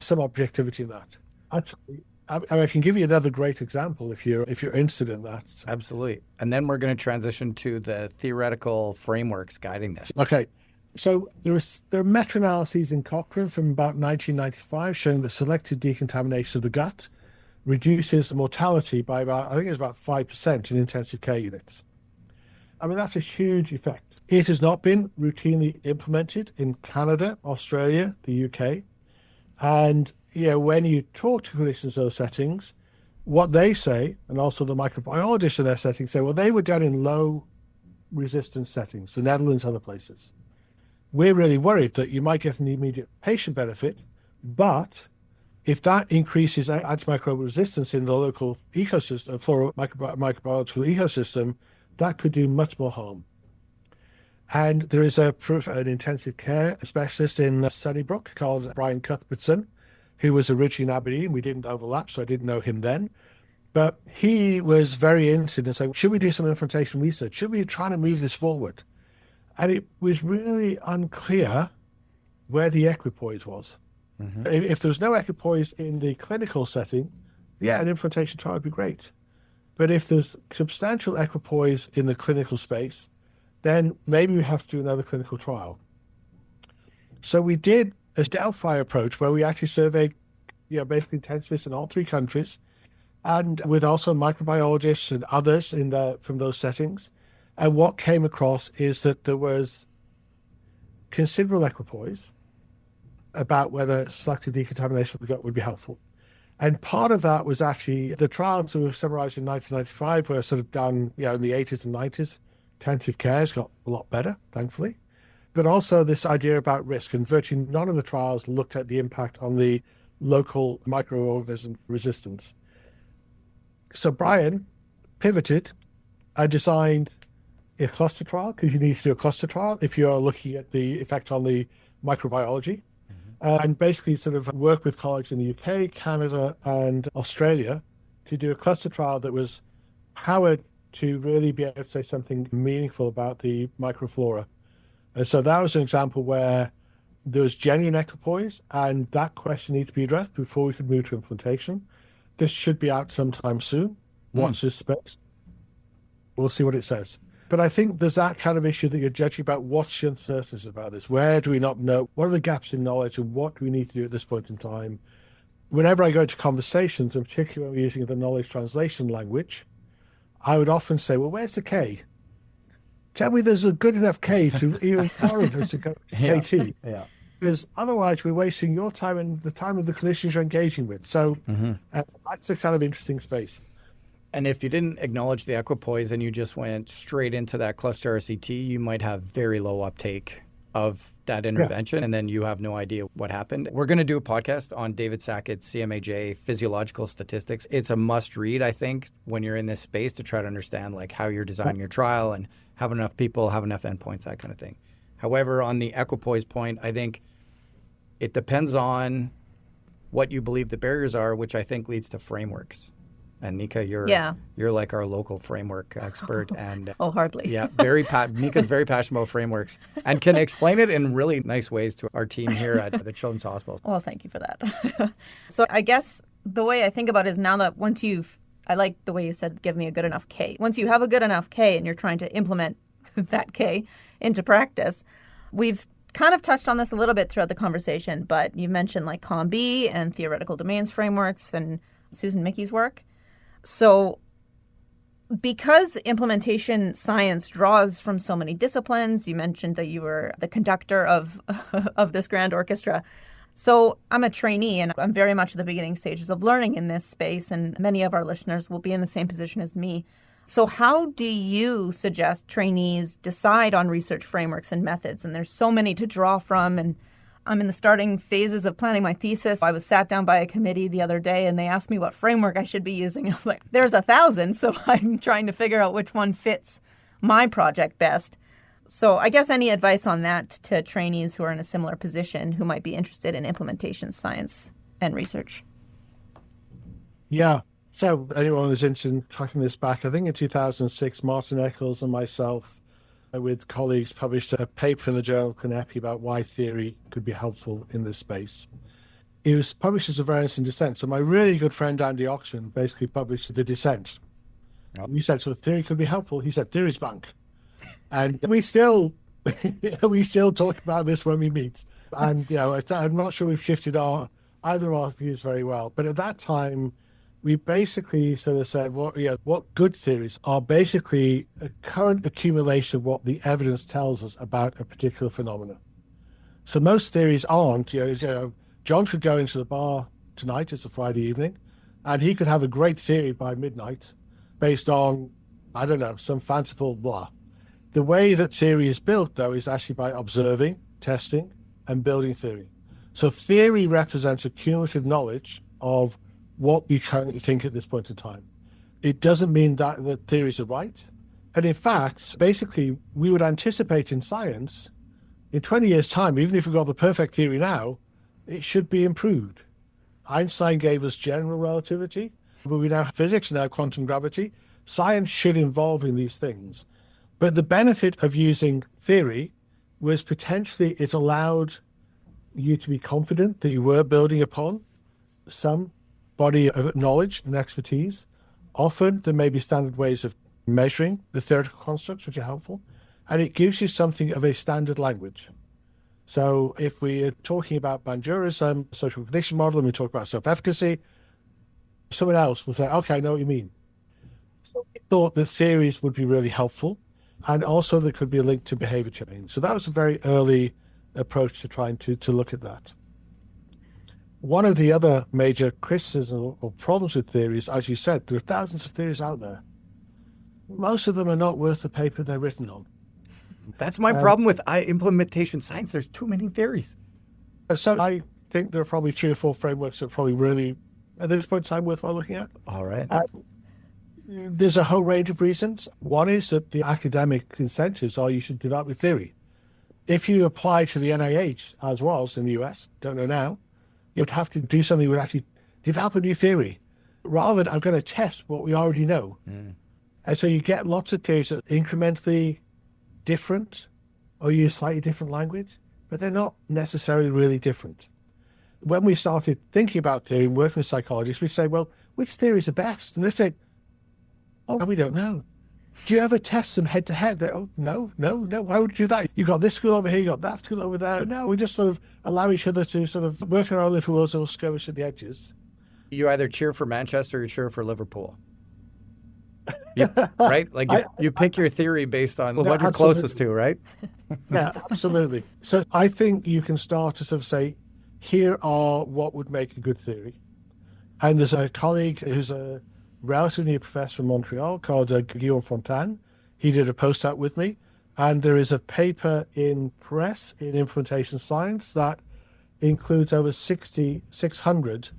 objectivity in that. Actually, I can give you another great example if you're interested in that. Absolutely. And then we're going to transition to the theoretical frameworks guiding this. Okay. So there are meta-analyses in Cochrane from about 1995 showing that selective decontamination of the gut reduces mortality by about 5% in intensive care units. I mean, that's a huge effect. It has not been routinely implemented in Canada, Australia, the UK. And when you talk to clinicians in those settings, what they say, and also the microbiologists in their settings say, well, they were done in low resistance settings, the Netherlands, other places. We're really worried that you might get an immediate patient benefit, but if that increases antimicrobial resistance in the local ecosystem, microbiological ecosystem, that could do much more harm. And there is an intensive care specialist in Sunnybrook called Brian Cuthbertson, who was originally in Aberdeen. We didn't overlap, so I didn't know him then. But he was very interested in saying, should we do some implementation research? Should we try to move this forward? And it was really unclear where the equipoise was. Mm-hmm. If there was no equipoise in the clinical setting, an implementation trial would be great. But if there's substantial equipoise in the clinical space, then maybe we have to do another clinical trial. So we did a Delphi approach where we actually surveyed, basically intensivists in all 3 countries, and with also microbiologists and others from those settings. And what came across is that there was considerable equipoise about whether selective decontamination of the gut would be helpful. And part of that was actually the trials that were summarized in 1995 were sort of done in the 80s and 90s. Intensive care has got a lot better, thankfully. But also this idea about risk, and virtually none of the trials looked at the impact on the local microorganism resistance. So Brian pivoted and designed a cluster trial, because you need to do a cluster trial if you're looking at the effect on the microbiology, and basically sort of work with colleagues in the UK, Canada, and Australia to do a cluster trial that was powered to really be able to say something meaningful about the microflora. And so that was an example where there was genuine equipoise, and that question needs to be addressed before we could move to implementation. This should be out sometime soon. Watch this space. We'll see what it says. But I think there's that kind of issue that you're judging about. What's the uncertainties about this? Where do we not know? What are the gaps in knowledge, and what do we need to do at this point in time? Whenever I go into conversations, and particularly when we're using the knowledge translation language, I would often say, well, where's the K? Tell me there's a good enough K to even warrant us to go to KT. Yeah. Because otherwise we're wasting your time and the time of the clinicians you're engaging with. So that's a kind of interesting space. And if you didn't acknowledge the equipoise and you just went straight into that cluster RCT, you might have very low uptake of that intervention, and then you have no idea what happened. We're going to do a podcast on David Sackett's CMAJ physiological statistics. It's a must read, I think, when you're in this space to try to understand like how you're designing your trial and have enough people, have enough endpoints, that kind of thing. However, on the equipoise point, I think it depends on what you believe the barriers are, which I think leads to frameworks. And Nika, you're like our local framework expert, and hardly. Yeah, Nika's very passionate about frameworks and can explain it in really nice ways to our team here at the Children's Hospital. Well, thank you for that. So I guess the way I think about it is now that I like the way you said, give me a good enough K. Once you have a good enough K and you're trying to implement that K into practice, we've kind of touched on this a little bit throughout the conversation, but you mentioned like COM-B and theoretical domains frameworks and Susan Mickey's work. So because implementation science draws from so many disciplines, you mentioned that you were the conductor of this grand orchestra. So I'm a trainee, and I'm very much at the beginning stages of learning in this space, and many of our listeners will be in the same position as me. So how do you suggest trainees decide on research frameworks and methods? And there's so many to draw from, and I'm in the starting phases of planning my thesis. I was sat down by a committee the other day, and they asked me what framework I should be using. I was like, there's 1,000, so I'm trying to figure out which one fits my project best. So I guess any advice on that to trainees who are in a similar position who might be interested in implementation science and research? Yeah. So anyone who's interested in tracking this back, I think in 2006, Martin Eccles and myself with colleagues published a paper in the journal Canepi about why theory could be helpful in this space. It was published as a variance in dissent. So my really good friend Andy Oxon basically published the dissent. We said, so theory could be helpful. He said, theory's bunk. And we still talk about this when we meet. And I'm not sure we've shifted either of our views very well. But at that time, we basically sort of said, what good theories are basically a current accumulation of what the evidence tells us about a particular phenomenon. So most theories aren't, John could go into the bar tonight, it's a Friday evening, and he could have a great theory by midnight based on, I don't know, some fanciful blah. The way that theory is built, though, is actually by observing, testing, and building theory. So theory represents a cumulative knowledge of what we currently think at this point in time. It doesn't mean that the theories are right. And in fact, basically, we would anticipate in science, in 20 years' time, even if we've got the perfect theory now, it should be improved. Einstein gave us general relativity, but we now have physics, now quantum gravity. Science should evolve in these things. But the benefit of using theory was potentially it allowed you to be confident that you were building upon some body of knowledge and expertise. Often there may be standard ways of measuring the theoretical constructs, which are helpful, and it gives you something of a standard language. So if we are talking about Bandura's social cognition model and we talk about self-efficacy, someone else will say, okay, I know what you mean. So we thought that theories would be really helpful, and also there could be a link to behavior change. So that was a very early approach to trying to look at that. One of the other major criticisms or problems with theories, as you said, there are thousands of theories out there. Most of them are not worth the paper they're written on. That's my problem with implementation science. There's too many theories. So I think there are probably 3 or 4 frameworks that are probably really, at this point in time, worthwhile looking at. All right. There's a whole range of reasons. One is that the academic incentives are you should develop your theory. If you apply to the NIH, as was in the US, don't know now, you would have to do something that would actually develop a new theory, rather than I'm going to test what we already know. And so you get lots of theories that are incrementally different or use slightly different language, but they're not necessarily really different. When we started thinking about theory and working with psychologists, we say, well, which theories are best? And they say, oh, we don't know. Do you ever test them head to head? Oh, no. Why would you do that? You got this school over here, you got that school over there. No, we just sort of allow each other to sort of work in our little worlds and skirmish at the edges. You either cheer for Manchester or you cheer for Liverpool. Right? Like you pick your theory based on what you're closest to, right? Yeah, absolutely. So I think you can start to sort of say, here are what would make a good theory. And there's a colleague who's a relatively new professor from Montreal called Guillaume Fontaine. He did a postdoc with me. And there is a paper in Press in Implementation Science that includes over 600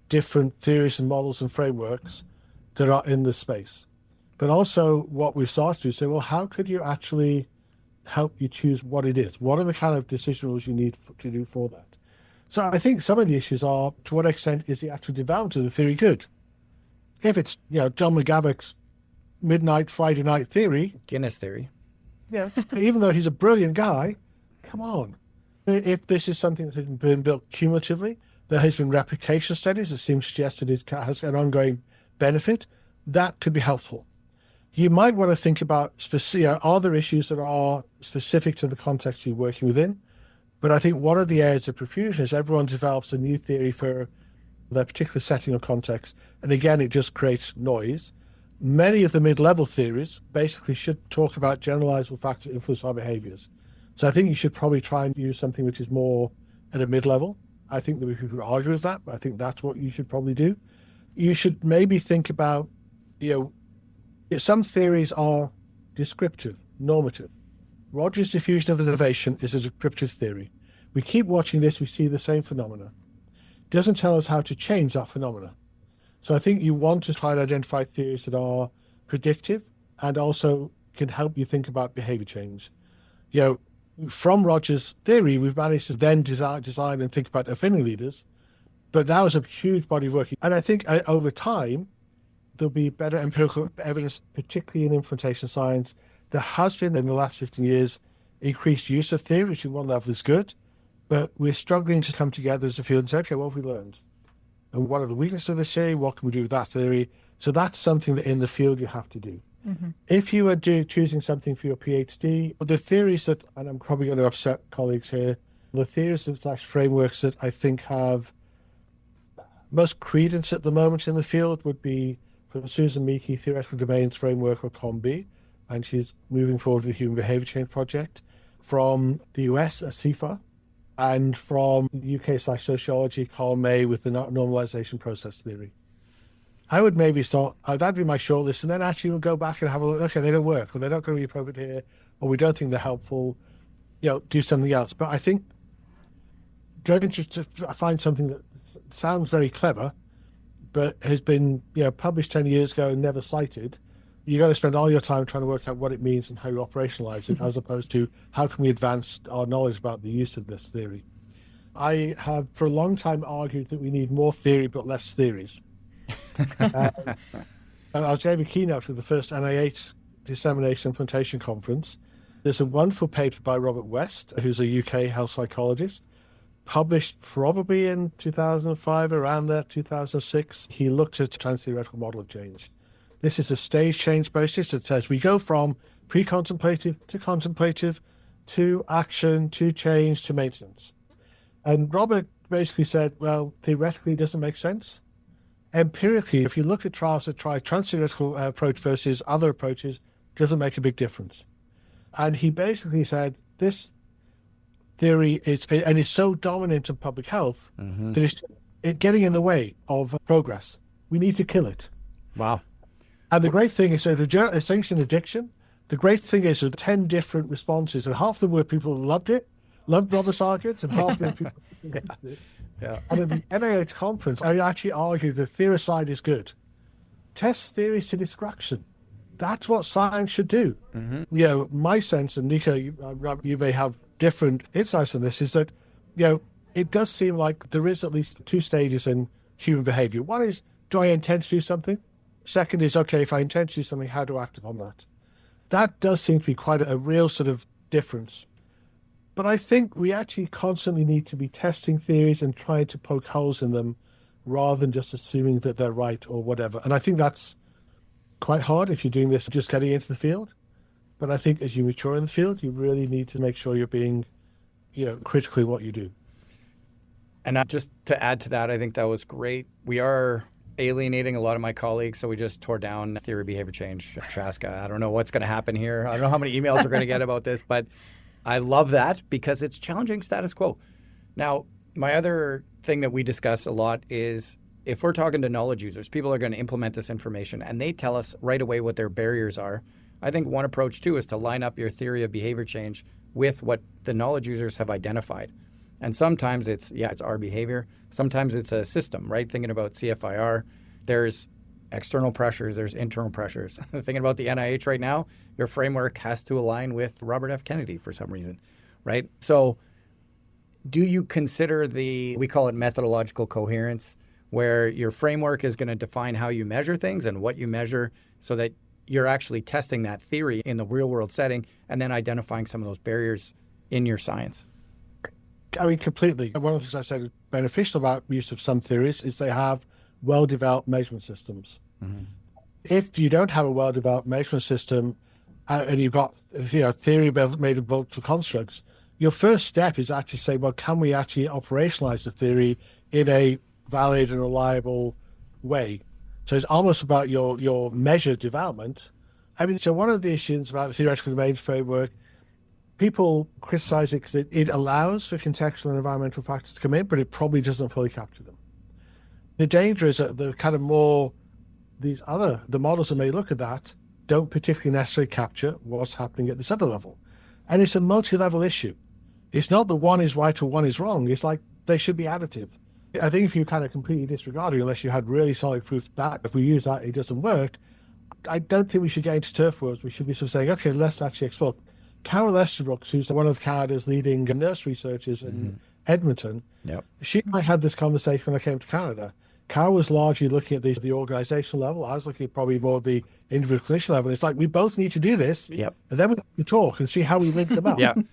different theories and models and frameworks that are in this space. But also what we've started to do is say, well, how could you actually help you choose what it is? What are the kind of decision rules you need to do for that? So I think some of the issues are, to what extent is the actual development of the theory good? If it's, John McGavick's midnight Friday night theory. Guinness theory. Yeah, even though he's a brilliant guy, come on. If this is something that has been built cumulatively, there has been replication studies that seem to suggest that it has an ongoing benefit, that could be helpful. You might want to think about are there issues that are specific to the context you're working within? But I think one of the areas of profusion is everyone develops a new theory for their particular setting or context. And again, it just creates noise. Many of the mid-level theories basically should talk about generalizable factors that influence our behaviors. So I think you should probably try and use something which is more at a mid-level. I think there will be people who argue with that, but I think that's what you should probably do. You should maybe think about, some theories are descriptive, normative. Rogers' diffusion of innovation is a descriptive theory. We keep watching this, we see the same phenomena. It doesn't tell us how to change that phenomena. So I think you want to try and identify theories that are predictive and also can help you think about behavior change. From Rogers' theory, we've managed to then design and think about opinion leaders, but that was a huge body of work. And I think over time, there'll be better empirical evidence, particularly in implementation science. There has been, in the last 15 years, increased use of theory, which at one level is good, but we're struggling to come together as a field and say, okay, what have we learned? And what are the weaknesses of this theory? What can we do with that theory? So that's something that in the field you have to do. Mm-hmm. If you are choosing something for your PhD, the theories that, and I'm probably going to upset colleagues here, the theories / frameworks that I think have most credence at the moment in the field would be from Susan Meeke, Theoretical Domains Framework, or COMB, and she's moving forward with the Human Behavior Change Project. From the US, CIHR, and from UK Sociology, Carl May with the normalization process theory. I would maybe start, that'd be my shortlist, and then actually we'll go back and have a look. Okay, they don't work, or they're not going to be appropriate here, or we don't think they're helpful, do something else. But I think going to find something that sounds very clever, but has been published 10 years ago and never cited, you've got to spend all your time trying to work out what it means and how you operationalize it, as opposed to how can we advance our knowledge about the use of this theory. I have for a long time argued that we need more theory but less theories. I gave a keynote at the first NIH Dissemination Implementation Conference. There's a wonderful paper by Robert West, who's a UK health psychologist, published probably in 2005, around there, 2006. He looked at a trans-theoretical model of change. This is a stage change basis that says we go from pre-contemplative to contemplative to action to change to maintenance. And Robert basically said, well, theoretically it doesn't make sense. Empirically, if you look at trials that try trans-theoretical approach versus other approaches, it doesn't make a big difference. And he basically said this theory is so dominant in public health that it's getting in the way of progress. We need to kill it. Wow. And the great thing is, it's things in addiction. The great thing is that 10 different responses, and half of them were people who loved Robert's arguments, and half of them people who hated it. Yeah. And at the NIH conference, I actually argued the theory side is good. Test theories to destruction. That's what science should do. My sense, and Nika, you may have different insights on this, is that, it does seem like there is at least two stages in human behavior. One is, do I intend to do something? Second is, okay, if I intend to do something, how do I act upon that? That does seem to be quite a real sort of difference. But I think we actually constantly need to be testing theories and trying to poke holes in them rather than just assuming that they're right or whatever. And I think that's quite hard if you're doing this just getting into the field. But I think as you mature in the field, you really need to make sure you're being, critical in what you do. And just to add to that, I think that was great. We are alienating a lot of my colleagues, so we just tore down theory of behavior change, Traska. I don't know what's going to happen here. I don't know how many emails we're going to get about this, but I love that because it's challenging status quo. Now, my other thing that we discuss a lot is if we're talking to knowledge users, people are going to implement this information and they tell us right away what their barriers are. I think one approach too is to line up your theory of behavior change with what the knowledge users have identified. And sometimes it's our behavior. Sometimes it's a system, right? Thinking about CFIR, there's external pressures, there's internal pressures. Thinking about the NIH right now, your framework has to align with Robert F. Kennedy for some reason, right? So do you consider we call it methodological coherence, where your framework is going to define how you measure things and what you measure so that you're actually testing that theory in the real world setting and then identifying some of those barriers in your science? I mean, completely. One of the things I said beneficial about use of some theories is they have well-developed measurement systems. If you don't have a well-developed measurement system and you've got theory made of multiple constructs, your first step is actually say, well, can we actually operationalize the theory in a valid and reliable way? So it's almost about your measured development. I mean, so one of the issues about the theoretical domain framework, people criticize it because it allows for contextual and environmental factors to come in, but it probably doesn't fully capture them. The danger is that the kind of more the models that may look at that don't particularly necessarily capture what's happening at this other level. And it's a multi-level issue. It's not that one is right or one is wrong. It's like they should be additive. I think if you kind of completely disregard it, unless you had really solid proof that if we use that, it doesn't work, I don't think we should get into turf wars. We should be sort of saying, okay, let's actually explore. Carol Esterbrook, who's one of Canada's leading nurse researchers in Edmonton, she and I had this conversation when I came to Canada. Carol was largely looking at the organizational level. I was looking at probably more the individual clinician level. It's like, we both need to do this, and then we can talk and see how we link them up. That's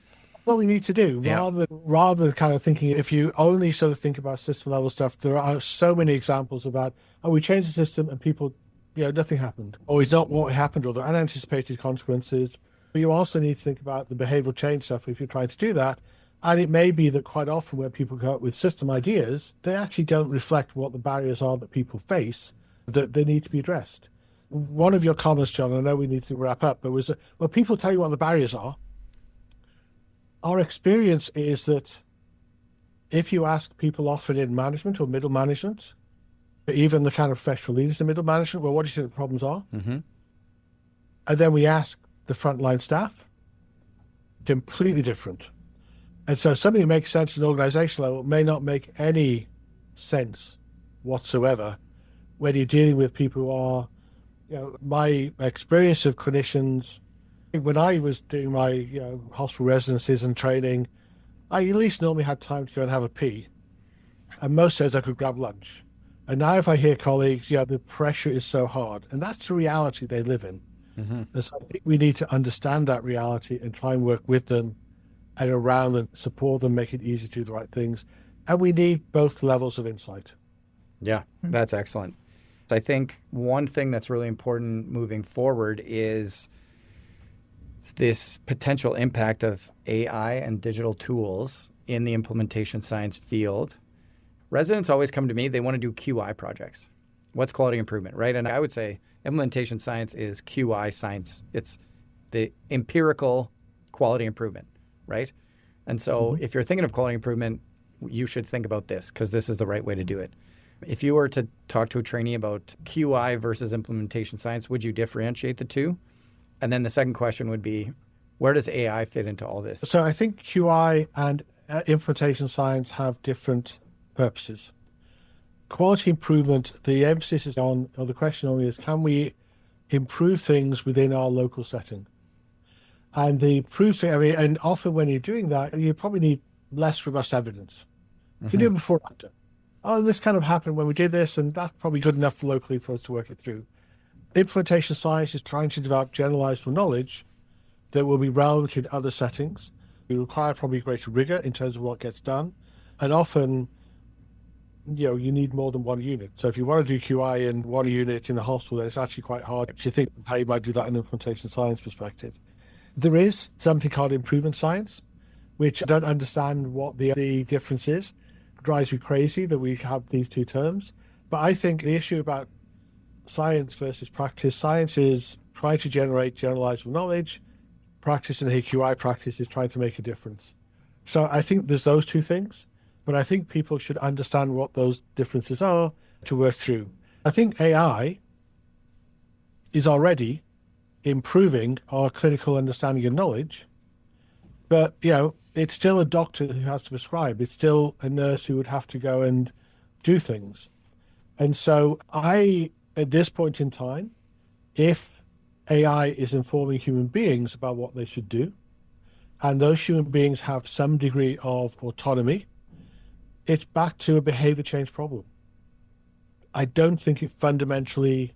what we need to do, rather than kind of thinking, if you only sort of think about system level stuff, there are so many examples about, we changed the system and people, nothing happened. Or it's not what happened, or there are unanticipated consequences. But you also need to think about the behavioral change stuff if you're trying to do that. And it may be that quite often when people come up with system ideas, they actually don't reflect what the barriers are that people face that they need to be addressed. One of your comments, John, I know we need to wrap up, but was, people tell you what the barriers are. Our experience is that if you ask people often in management or middle management, even the kind of professional leaders in middle management, what do you think the problems are? And then we ask the frontline staff, completely different. And so something that makes sense at an organizational level may not make any sense whatsoever when you're dealing with people who are, my experience of clinicians, when I was doing my hospital residencies and training, I at least normally had time to go and have a pee. And most days I could grab lunch. And now if I hear colleagues, the pressure is so hard. And that's the reality they live in. And so I think we need to understand that reality and try and work with them and around them, support them, make it easy to do the right things. And we need both levels of insight. Yeah, that's excellent. I think one thing that's really important moving forward is this potential impact of AI and digital tools in the implementation science field. Residents always come to me, they want to do QI projects. What's quality improvement, right? And I would say implementation science is QI science. It's the empirical quality improvement, right? And so if you're thinking of quality improvement, you should think about this because this is the right way to do it. If you were to talk to a trainee about QI versus implementation science, would you differentiate the two? And then the second question would be, where does AI fit into all this? So I think QI and implementation science have different purposes. Quality improvement, the emphasis is on, or the question only is, can we improve things within our local setting? And the improve thing, and often when you're doing that, you probably need less robust evidence. You can do it before and after. Oh, this kind of happened when we did this, and that's probably good enough locally for us to work it through. Implementation science is trying to develop generalizable knowledge that will be relevant in other settings. We require probably greater rigor in terms of what gets done. And often, you need more than one unit. So if you want to do QI in one unit in a hospital, then it's actually quite hard to think how you might do that in an implementation science perspective. There is something called improvement science, which I don't understand what the difference is. It drives me crazy that we have these two terms. But I think the issue about science versus practice, science is trying to generate generalizable knowledge. Practice, and the QI practice, is trying to make a difference. So I think there's those two things, but I think people should understand what those differences are to work through. I think AI is already improving our clinical understanding and knowledge, but it's still a doctor who has to prescribe. It's still a nurse who would have to go and do things. And so at this point in time, if AI is informing human beings about what they should do, and those human beings have some degree of autonomy, it's back to a behavior change problem. I don't think it fundamentally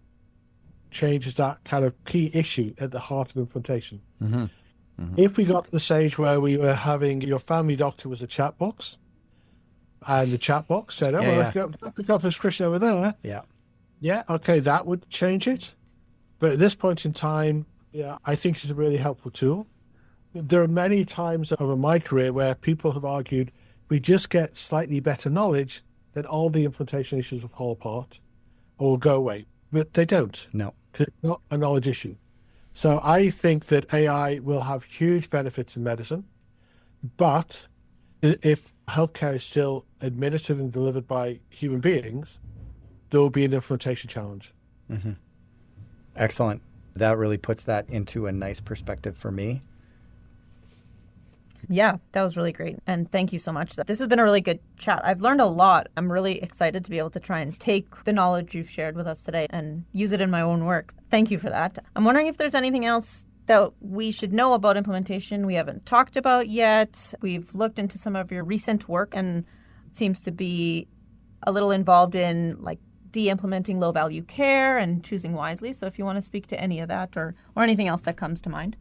changes that kind of key issue at the heart of implementation. If we got to the stage where we were having your family doctor was a chat box, and the chat box said, pick up a prescription over there. Yeah, okay, that would change it. But at this point in time, I think it's a really helpful tool. There are many times over my career where people have argued we just get slightly better knowledge, that all the implementation issues will fall apart or go away. But they don't. No. Because it's not a knowledge issue. So I think that AI will have huge benefits in medicine, but if healthcare is still administered and delivered by human beings, there will be an implementation challenge. Excellent. That really puts that into a nice perspective for me. Yeah, that was really great. And thank you so much. This has been a really good chat. I've learned a lot. I'm really excited to be able to try and take the knowledge you've shared with us today and use it in my own work. Thank you for that. I'm wondering if there's anything else that we should know about implementation we haven't talked about yet. We've looked into some of your recent work and it seems to be a little involved in de-implementing low-value care and choosing wisely. So if you want to speak to any of that or anything else that comes to mind.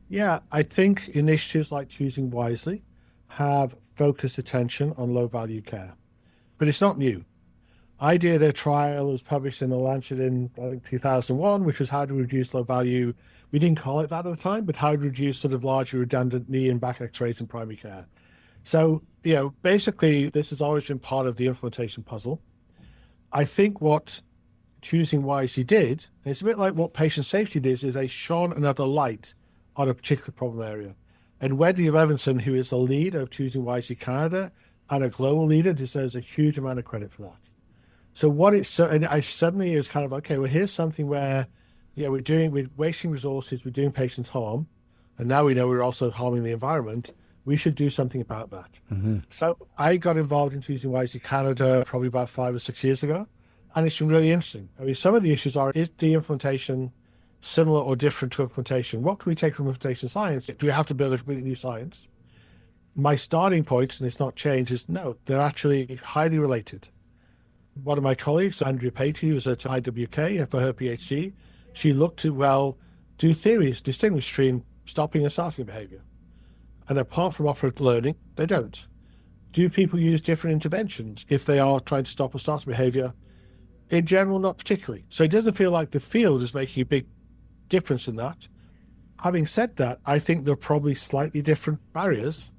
Yeah, I think initiatives like Choosing Wisely have focused attention on low-value care, but it's not new. I did a trial that was published in The Lancet in, I think, 2001, which was how to reduce low-value, we didn't call it that at the time, but how to reduce sort of largely redundant knee and back x-rays in primary care. So, basically, this has always been part of the implementation puzzle. I think what Choosing Wisely did, and it's a bit like what patient safety did, is they shone another light on a particular problem area. And Wendy Levinson, who is the lead of Choosing Wisely Canada and a global leader, deserves a huge amount of credit for that. So and I suddenly was kind of, okay, well, here's something where, we're wasting resources, we're doing patients harm, and now we know we're also harming the environment. We should do something about that. So I got involved in Choosing Wisely Canada probably about 5 or 6 years ago, and it's been really interesting. Some of the issues are, is the implementation similar or different to implementation? What can we take from implementation science? Do we have to build a completely new science? My starting point, and it's not changed, is no, they're actually highly related. One of my colleagues, Andrea Patey, who was at IWK for her PhD, she looked to, do theories distinguish between stopping and starting behavior? And apart from operative learning, they don't. Do people use different interventions if they are trying to stop or start behavior? In general, not particularly. So it doesn't feel like the field is making a big difference in that. Having said that, I think there are probably slightly different barriers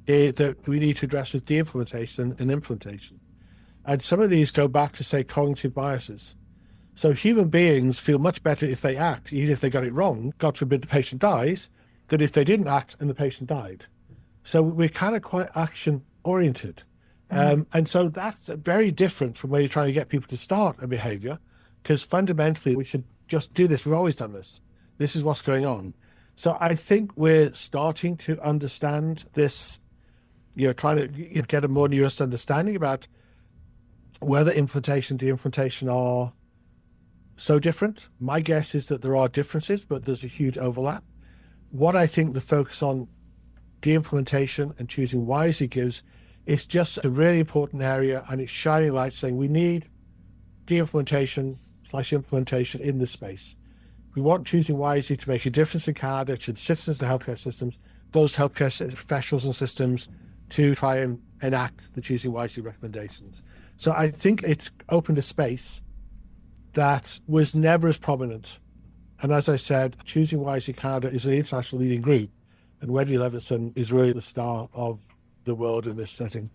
that we need to address with de-implementation and implementation. And some of these go back to, say, cognitive biases. So human beings feel much better if they act, even if they got it wrong, God forbid the patient dies, than if they didn't act and the patient died. So we're kind of quite action-oriented. And so that's very different from where you're trying to get people to start a behavior, because fundamentally we should just do this. We've always done this. This is what's going on. So I think we're starting to understand this trying to get a more nuanced understanding about whether implementation and de-implementation are so different. My guess is that there are differences, but there's a huge overlap. What I think the focus on de-implementation and choosing wisely gives is just a really important area, and it's shining light saying we need de-implementation/implementation in this space. We want choosing wisely to make a difference in Canada to the citizens of the healthcare systems, those healthcare professionals and systems, to try and enact the choosing wisely recommendations. So I think it's opened a space that was never as prominent. And as I said, Choosing Wisely Canada is an international leading group, and Wendy Levinson is really the star of the world in this setting.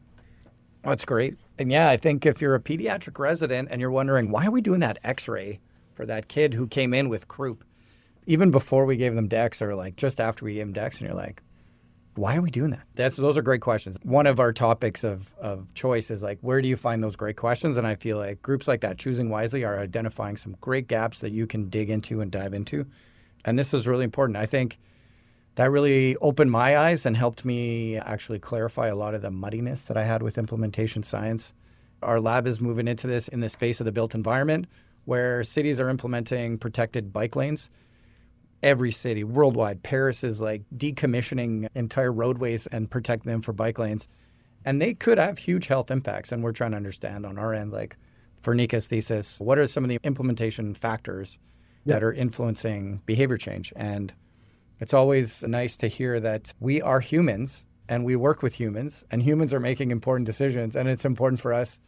That's great. And yeah, I think if you're a pediatric resident and you're wondering, why are we doing that x-ray for that kid who came in with croup, even before we gave them Dex, or like just after we gave them Dex, and you're like, why are we doing that? Those are great questions. One of our topics of choice is like, where do you find those great questions? And I feel like groups like that, Choosing Wisely, are identifying some great gaps that you can dig into and dive into. And this is really important. I think that really opened my eyes and helped me actually clarify a lot of the muddiness that I had with implementation science. Our lab is moving into this in the space of the built environment, where cities are implementing protected bike lanes. Every city worldwide, Paris is like decommissioning entire roadways and protecting them for bike lanes. And they could have huge health impacts. And we're trying to understand on our end, like for Nika's thesis, what are some of the implementation factors that are influencing behavior change? And it's always nice to hear that we are humans and we work with humans, and humans are making important decisions. And it's important for us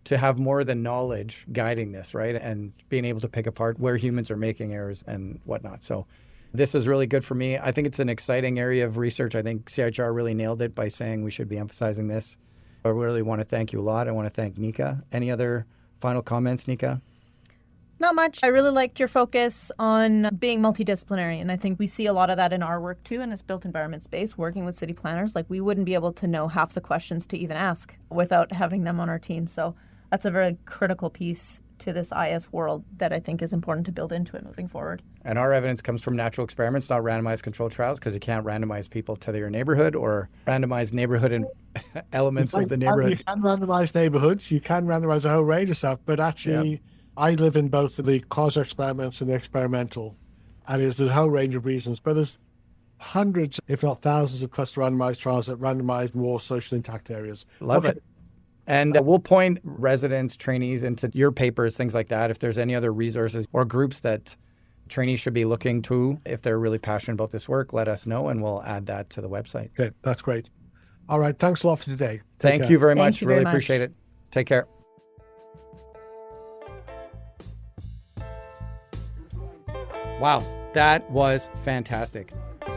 to have more than knowledge guiding this, right? And being able to pick apart where humans are making errors and whatnot. So this is really good for me. I think it's an exciting area of research. I think CIHR really nailed it by saying we should be emphasizing this. I really want to thank you a lot. I want to thank Nika. Any other final comments, Nika? Not much. I really liked your focus on being multidisciplinary, and I think we see a lot of that in our work too, in this built environment space, working with city planners. Like, we wouldn't be able to know half the questions to even ask without having them on our team. So that's a very critical piece to this IS world that I think is important to build into it moving forward. And our evidence comes from natural experiments, not randomized controlled trials, because you can't randomize people to their neighborhood or randomize neighborhood and elements of the neighborhood. You can randomize neighborhoods, you can randomize a whole range of stuff, but actually I live in both the quasi experiments and the experimental, and there's a whole range of reasons, but there's hundreds, if not thousands, of cluster randomized trials that randomize more socially intact areas. Love it. And we'll point residents, trainees into your papers, things like that. If there's any other resources or groups that trainees should be looking to, if they're really passionate about this work, let us know and we'll add that to the website. Okay, that's great. All right, thanks a lot for today. Thank you very much. Really appreciate it. Take care. Wow, that was fantastic.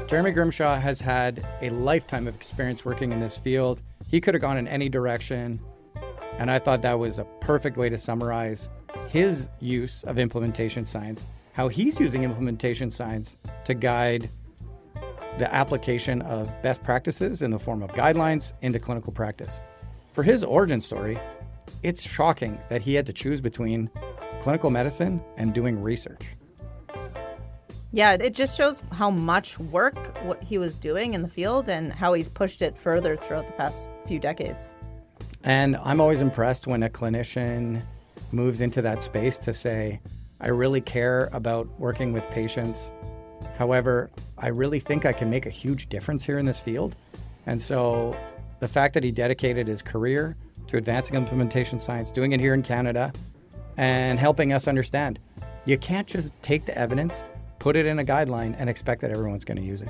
Jeremy Grimshaw has had a lifetime of experience working in this field. He could have gone in any direction. And I thought that was a perfect way to summarize his use of implementation science, how he's using implementation science to guide the application of best practices in the form of guidelines into clinical practice. For his origin story, it's shocking that he had to choose between clinical medicine and doing research. Yeah, it just shows how much work what he was doing in the field and how he's pushed it further throughout the past few decades. And I'm always impressed when a clinician moves into that space to say, I really care about working with patients. However, I really think I can make a huge difference here in this field. And so the fact that he dedicated his career to advancing implementation science, doing it here in Canada, and helping us understand, you can't just take the evidence, put it in a guideline, and expect that everyone's going to use it.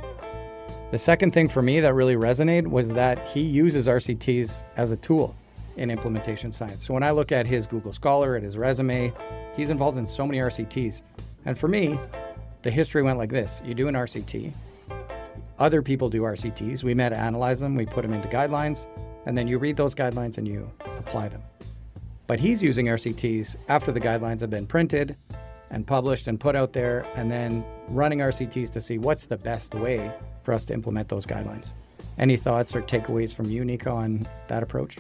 The second thing for me that really resonated was that he uses RCTs as a tool in implementation science. So when I look at his Google Scholar, at his resume, he's involved in so many RCTs. And for me, the history went like this. You do an RCT. Other people do RCTs. We meta-analyze them. We put them into guidelines. And then you read those guidelines and you apply them. But he's using RCTs after the guidelines have been printed and published and put out there, and then running RCTs to see what's the best way for us to implement those guidelines. Any thoughts or takeaways from you, Nika, on that approach?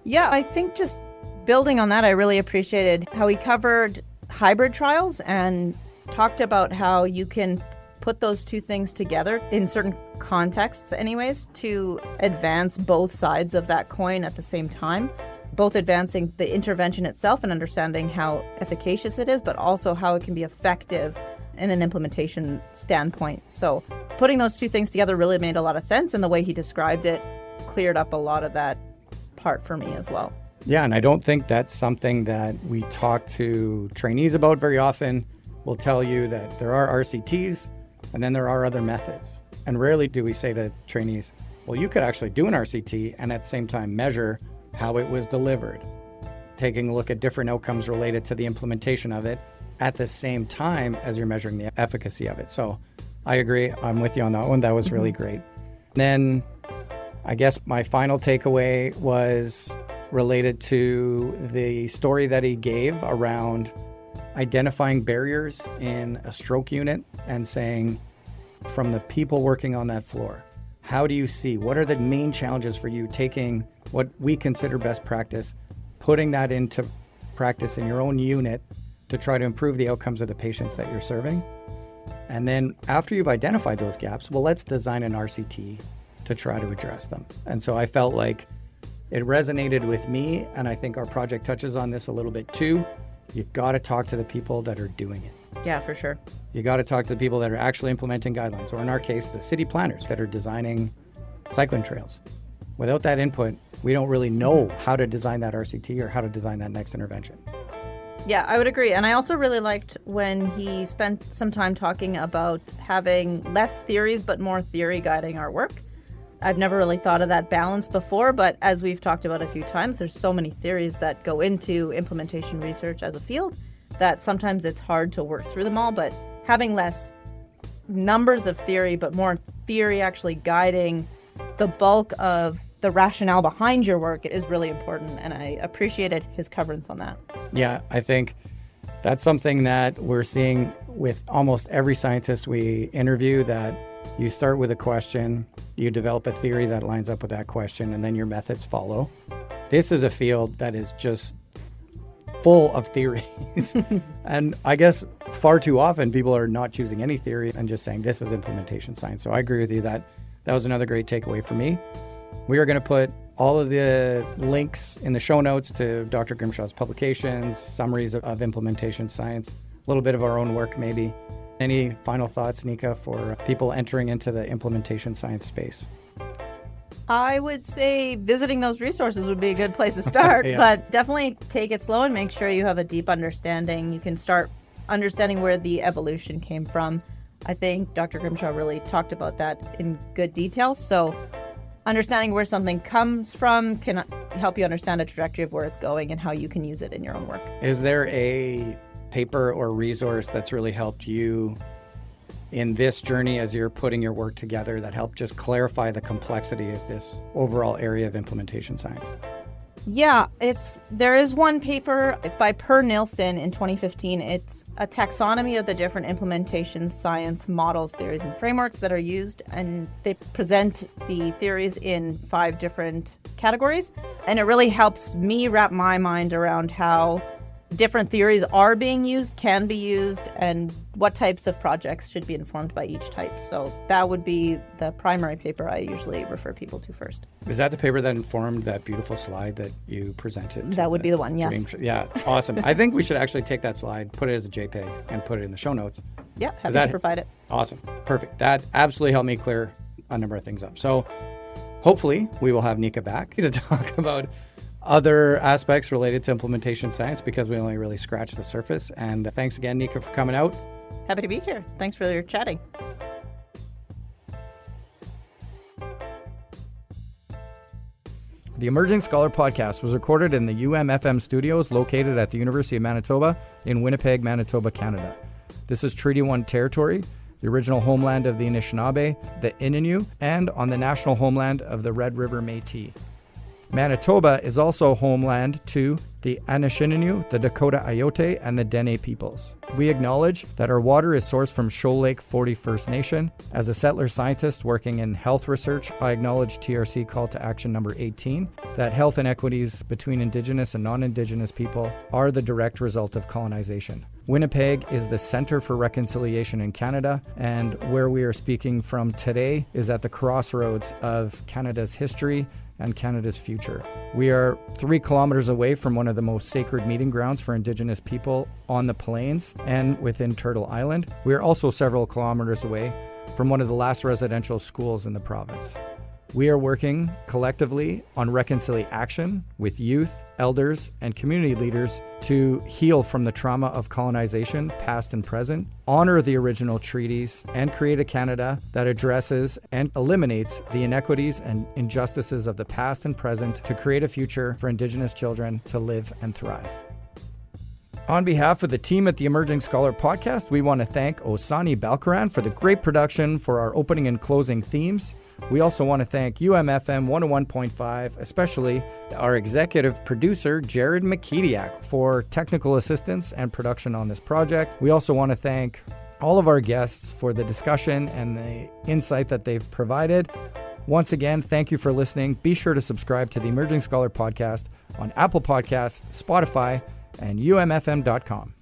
Yeah, I think just building on that, I really appreciated how he covered hybrid trials and talked about how you can put those two things together in certain contexts anyways to advance both sides of that coin at the same time, both advancing the intervention itself and understanding how efficacious it is, but also how it can be effective in an implementation standpoint. So putting those two things together really made a lot of sense, and the way he described it cleared up a lot of that part for me as well. Yeah, and I don't think that's something that we talk to trainees about very often. We'll tell you that there are RCTs and then there are other methods. And rarely do we say to trainees, well, you could actually do an RCT and at the same time measure how it was delivered, taking a look at different outcomes related to the implementation of it at the same time as you're measuring the efficacy of it. So I agree. I'm with you on that one. That was really great. Then I guess my final takeaway was related to the story that he gave around identifying barriers in a stroke unit and saying, from the people working on that floor, how do you see, what are the main challenges for you taking what we consider best practice, putting that into practice in your own unit to try to improve the outcomes of the patients that you're serving? And then after you've identified those gaps, well, let's design an RCT to try to address them. And so I felt like it resonated with me, and I think our project touches on this a little bit too. You've got to talk to the people that are doing it. Yeah, for sure. You got to talk to the people that are actually implementing guidelines, or in our case, the city planners that are designing cycling trails. Without that input, we don't really know how to design that RCT or how to design that next intervention. Yeah, I would agree. And I also really liked when he spent some time talking about having less theories but more theory guiding our work. I've never really thought of that balance before, but as we've talked about a few times, there's so many theories that go into implementation research as a field that sometimes it's hard to work through them all, but having less numbers of theory, but more theory actually guiding the bulk of the rationale behind your work is really important, and I appreciated his coverage on that. Yeah, I think that's something that we're seeing with almost every scientist we interview, that you start with a question, you develop a theory that lines up with that question, and then your methods follow. This is a field that is just full of theories. And I guess far too often people are not choosing any theory and just saying this is implementation science. So I agree with you that that was another great takeaway for me. We are going to put all of the links in the show notes to Dr. Grimshaw's publications, summaries of implementation science, a little bit of our own work maybe. Any final thoughts, Nika, for people entering into the implementation science space? I would say visiting those resources would be a good place to start, Yeah. But definitely take it slow and make sure you have a deep understanding. You can start understanding where the evolution came from. I think Dr. Grimshaw really talked about that in good detail. So understanding where something comes from can help you understand a trajectory of where it's going and how you can use it in your own work. Is there a paper or resource that's really helped you in this journey as you're putting your work together that helped just clarify the complexity of this overall area of implementation science? Yeah, there is one paper. It's by Per Nilsson in 2015. It's a taxonomy of the different implementation science models, theories, and frameworks that are used, and they present the theories in 5 different categories. And it really helps me wrap my mind around how different theories are being used, can be used, and what types of projects should be informed by each type. So that would be the primary paper I usually refer people to first. Is that the paper that informed that beautiful slide that you presented? That would be the one, yes. Yeah, awesome. I think we should actually take that slide, put it as a JPEG, and put it in the show notes. Yeah, happy to provide it. Awesome. Perfect. That absolutely helped me clear a number of things up. So hopefully we will have Nika back to talk about other aspects related to implementation science, because we only really scratched the surface. And thanks again, Nika, for coming out. Happy to be here. Thanks for your chatting. The Emerging Scholar Podcast was recorded in the UMFM studios located at the University of Manitoba in Winnipeg, Manitoba, Canada. This is Treaty 1 territory, the original homeland of the Anishinaabe, the Innu, and on the national homeland of the Red River Métis. Manitoba is also homeland to the Anishinaabe, the Dakota Iote, and the Dene peoples. We acknowledge that our water is sourced from Shoal Lake 40 First Nation. As a settler scientist working in health research, I acknowledge TRC Call to Action number 18, that health inequities between Indigenous and non-Indigenous people are the direct result of colonization. Winnipeg is the Center for Reconciliation in Canada, and where we are speaking from today is at the crossroads of Canada's history and Canada's future. We are 3 kilometers away from one of the most sacred meeting grounds for Indigenous people on the plains and within Turtle Island. We are also several kilometers away from one of the last residential schools in the province. We are working collectively on reconciliation action with youth, elders, and community leaders to heal from the trauma of colonization, past and present, honor the original treaties, and create a Canada that addresses and eliminates the inequities and injustices of the past and present to create a future for Indigenous children to live and thrive. On behalf of the team at the Emerging Scholar podcast, we want to thank Osani Balkaran for the great production for our opening and closing themes. We also want to thank UMFM 101.5, especially our executive producer, Jared McKediak, for technical assistance and production on this project. We also want to thank all of our guests for the discussion and the insight that they've provided. Once again, thank you for listening. Be sure to subscribe to the Emerging Scholar podcast on Apple Podcasts, Spotify, and umfm.com.